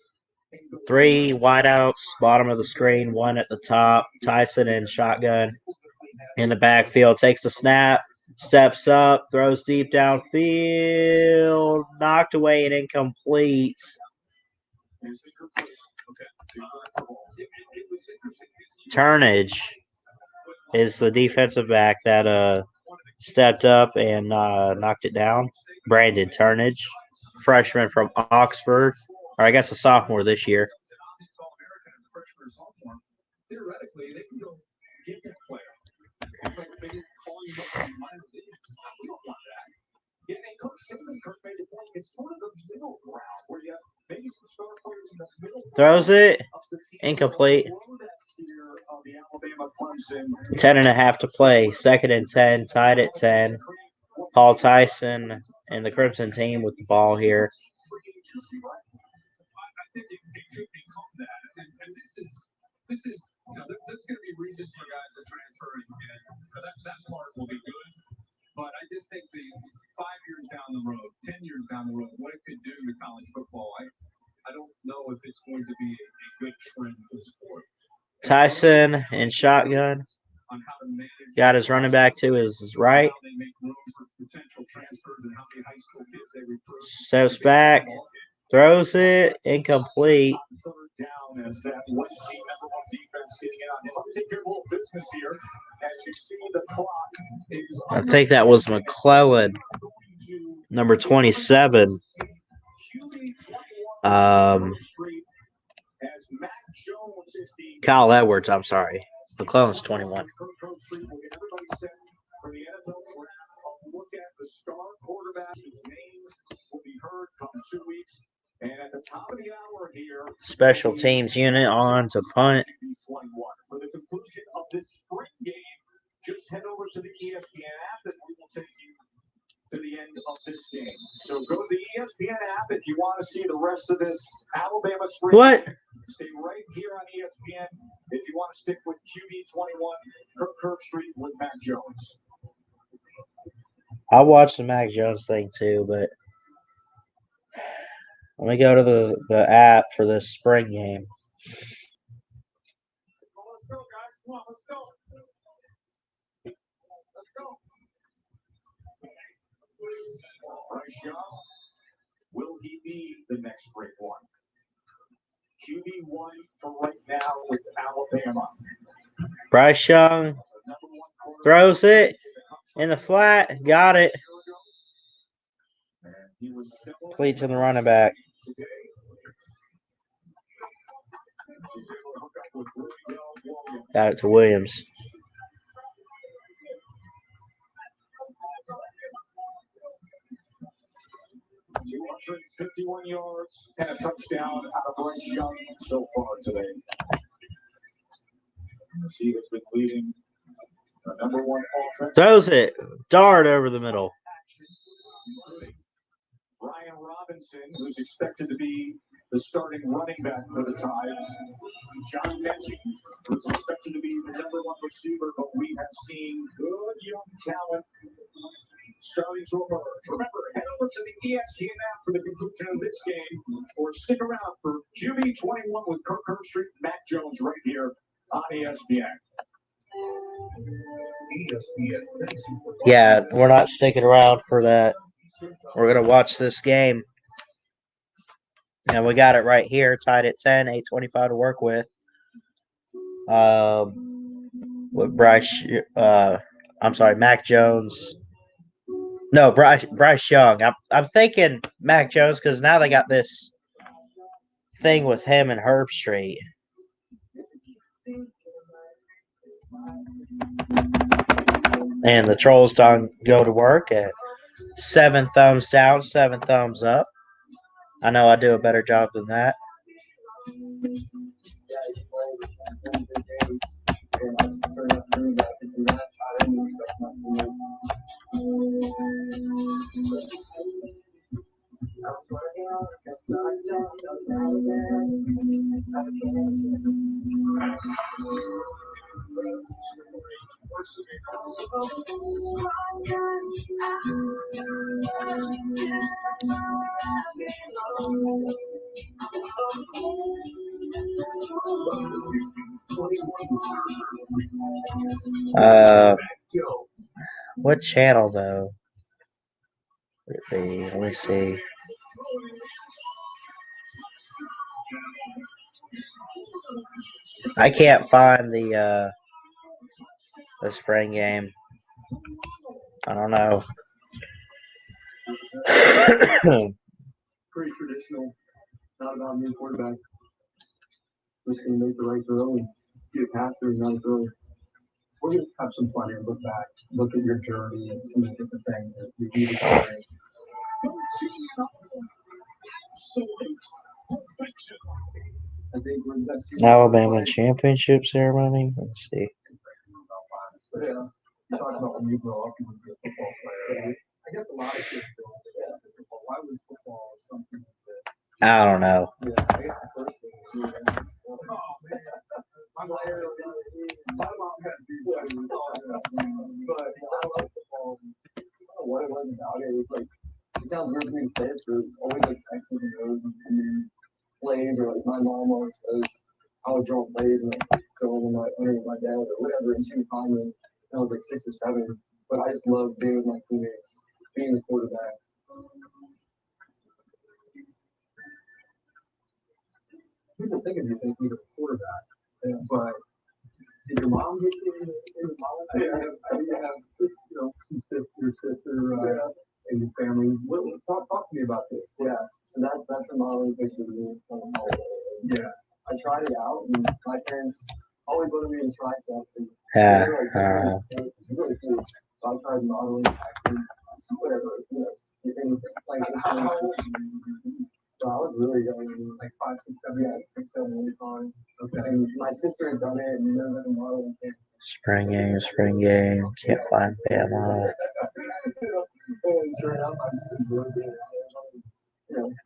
3 wideouts, bottom of the screen, 1 at the top. Tyson in shotgun in the backfield. Takes the snap, steps up, throws deep downfield, knocked away and incomplete. Turnage is the defensive back that stepped up and knocked it down. Brandon Turnage, freshman from Oxford, or I guess a sophomore this year. Theoretically, they can go get that player. It's like they call you up from the minor league. We don't want that. Yeah, and Coach Kirk made the point. It's sort of the middle ground where you have maybe some star players in the middle. Throws it. Incomplete. 10.5 to play. 2nd and 10. Tied at 10. Paul Tyson and the Crimson team with the ball here. I think it could become that. And this is there's going to be reasons for guys to transfer, and that part will be good. But I just think the 5 years down the road, 10 years down the road, what it could do to college football, I don't know if it's going to be a good trend for the sport. Tyson in shotgun. Got his running back to his right. Steps back. Throws it. Incomplete. I think that was McClellan, number 27. Kyle Edwards, I'm sorry. McClellan's 21. Special teams unit on to punt. For the conclusion of this spring game, just head over to the ESPN app and we will take you to the end of this game. So go to the ESPN app if you want to see the rest of this Alabama spring. What? Stay right here on ESPN if you want to stick with QB21, Kirk Street with Mac Jones. I watched the Mac Jones thing too, but let me go to the app for this spring game. Let's go, guys. Come on, let's go. Let's go. Bryce Young, will he be the next great one? QB1 for right now with Alabama. Bryce Young throws it in the flat. Got it. Complete to the running back. Got it to Williams. $251 yards and a touchdown out of Bryce Young so far today. See that's been leading the number one offense. Throws it. Dart over the middle. Brian Robinson, who's expected to be the starting running back for the Tide. John Mechie, who's expected to be the number one receiver, but we have seen good young talent starting to emerge. Remember, head over to the ESPN app for the conclusion of this game, or stick around for QB21 with Kirk Street, Mac Jones right here on ESPN. Yeah, we're not sticking around for that. We're going to watch this game. And we got it right here, tied at 10, 8:25 to work with. With Mac Jones. No, Bryce Young. I'm thinking Mac Jones because now they got this thing with him and Herb Street. And the Trolls don't go to work at 7 thumbs down, 7 thumbs up. I know I do a better job than that. What channel though? Would it be? Let me see. I can't find the spring game. I don't know. Pretty traditional. Not about new quarterback. Just gonna make the right throw and get past there and not throw. We're gonna have some fun and look back, look at your journey and some of the different things that you do today. I think we're the best. Alabama championship ceremony. Let's see. Yeah. Talk about when you grow up, you want to be a football player. I guess a lot of kids don't get football. Why was football something that? I don't know. Yeah, I guess the first thing is you were sport. Oh man, my mom had to do that, but I love football. I don't know what it was about it. It was like it sounds weird for me to say it, but it's always like X's and O's and then plays, or like my mom always says I would draw plays and like go under my dad or whatever, and she would find me. I was like 6 or 7, but I just loved being with my teammates, being the quarterback. People think of you thinking you're a quarterback, but did your mom get you in the model? I have some sister, and your family. Talk to me about this. Yeah, so that's a modeling picture of me. Yeah, I tried it out, and my parents always wanted me to try something. Yeah. Really cool. So I tried modeling, acting, whatever, anything like instruments. So I was really young, like 5, 6, 7, yeah, 6, 7, 8, 9. Okay. And my sister had done it, and there was like a modeling thing. Spring game. Can't find Bama.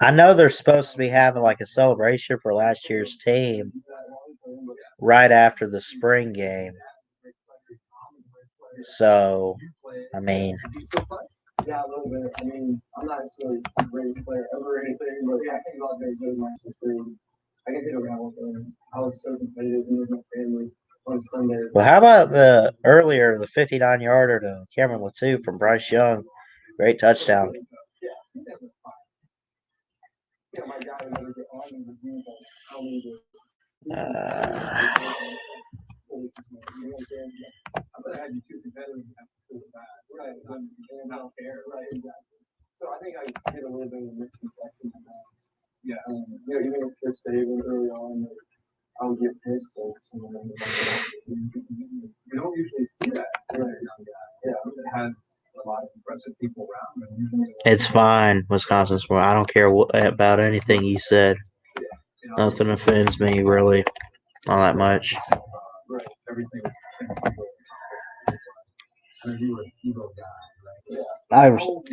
I know they're supposed to be having like a celebration for last year's team right after the spring game. So, I mean, yeah, a little bit. I mean, I'm not necessarily the greatest player ever or anything, but yeah, I think about very good with my sister. I can get around with her. I was so competitive with my family on Sunday. well, how about the 59-yarder to Cameron Latou from Bryce Young? Great touchdown. Yeah, my guy would never get on the team, but how many do? I'm gonna have you too competitive and have to pull it back. Right. And not fair. Right. Exactly. So I think I get a little bit of a misconception of that. Yeah. Even if they're saving early on, I would get pissed at some of them. You don't usually see that. Right. Yeah. It has a lot of impressive people around. It's fine, Wisconsin sport. I don't care about anything you said. Nothing offends me really, all that much. Right. Everything.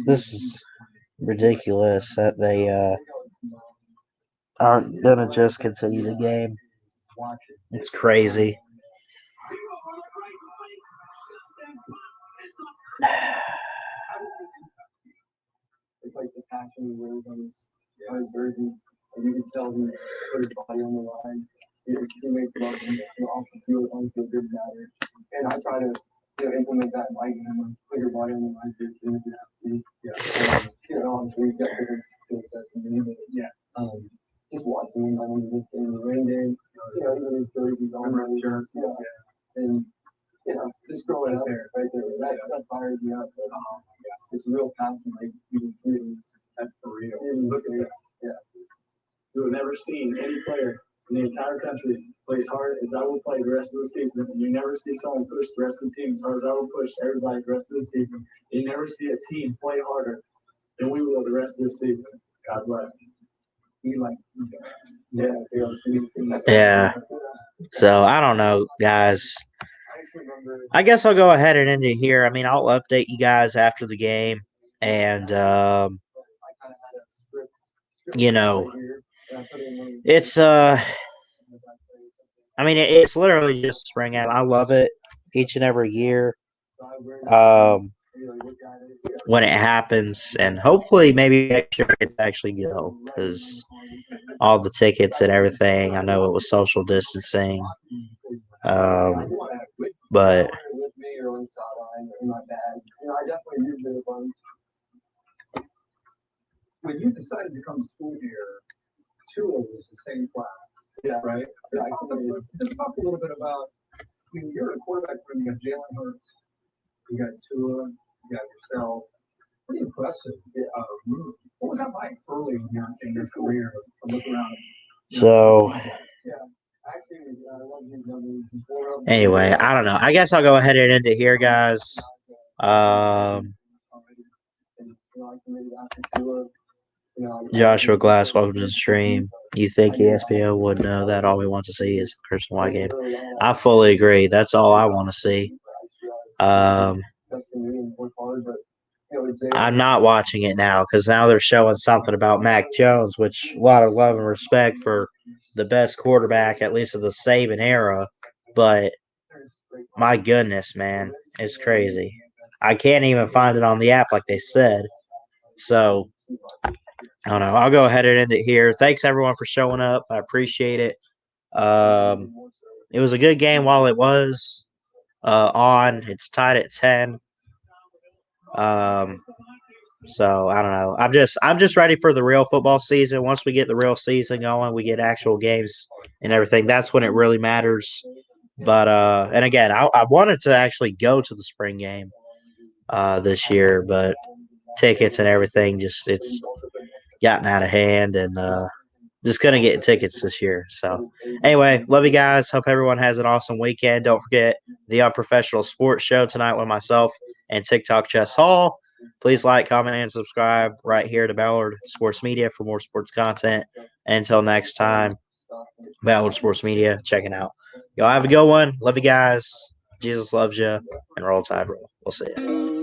This is ridiculous that they aren't gonna just continue the game. It's crazy. It's like the passion he wears on his jersey. And you can tell he put his body on the line. His teammates love him off the field, on the good matter. And I try to implement that in my game. Put your body on the line for your team if you have to. Yeah. Obviously he's got different skill set than me, but just watching him in this game, the rain game, even his jerseys on right there. And just growing up right there, that stuff fires me up. It's real passion, like you can see it. That's for real. Look at this. Yeah. You have never seen any player in the entire country play as hard as I will play the rest of the season. And you never see someone push the rest of the team as hard as I will push everybody the rest of the season. You never see a team play harder than we will the rest of the season. God bless. Yeah. So I don't know, guys. I guess I'll go ahead and end it here. I mean, I'll update you guys after the game, and I kind of had a you know, it's I mean, it's literally just spring out. I love it each and every year. When it happens, and hopefully maybe next year I get to actually go because all the tickets and everything. I know it was social distancing, but When you decided to come to school here, Tua was the same class. Yeah, right. Yeah, just talk a little bit about. I mean, you're a quarterback. You got Jalen Hurts, you got Tua, you got yourself. Pretty impressive. Move. What was that like early in your career to look around? so anyway, I don't know. I guess I'll go ahead and end it here, guys. Joshua Glass, welcome to the stream. You think ESPN would know that all we want to see is Christian White game? I fully agree. That's all I want to see. I'm not watching it now because now they're showing something about Mac Jones, which a lot of love and respect for the best quarterback, at least of the Saban era. But my goodness, man, it's crazy. I can't even find it on the app like they said. So I don't know. I'll go ahead and end it here. Thanks everyone for showing up. I appreciate it. It was a good game while it was on. It's tied at 10. So I don't know. I'm just ready for the real football season. Once we get the real season going, we get actual games and everything. That's when it really matters. But and again, I wanted to actually go to the spring game this year, but tickets and everything it's gotten out of hand, and just couldn't get tickets this year. So anyway, love you guys. Hope everyone has an awesome weekend. Don't forget the Unprofessional Sports Show tonight with myself and TikTok Chess Hall. Please like, comment, and subscribe right here to Ballard Sports Media for more sports content. Until next time, Ballard Sports Media, checking out. Y'all have a good one. Love you guys. Jesus loves you. And roll tide roll. We'll see you.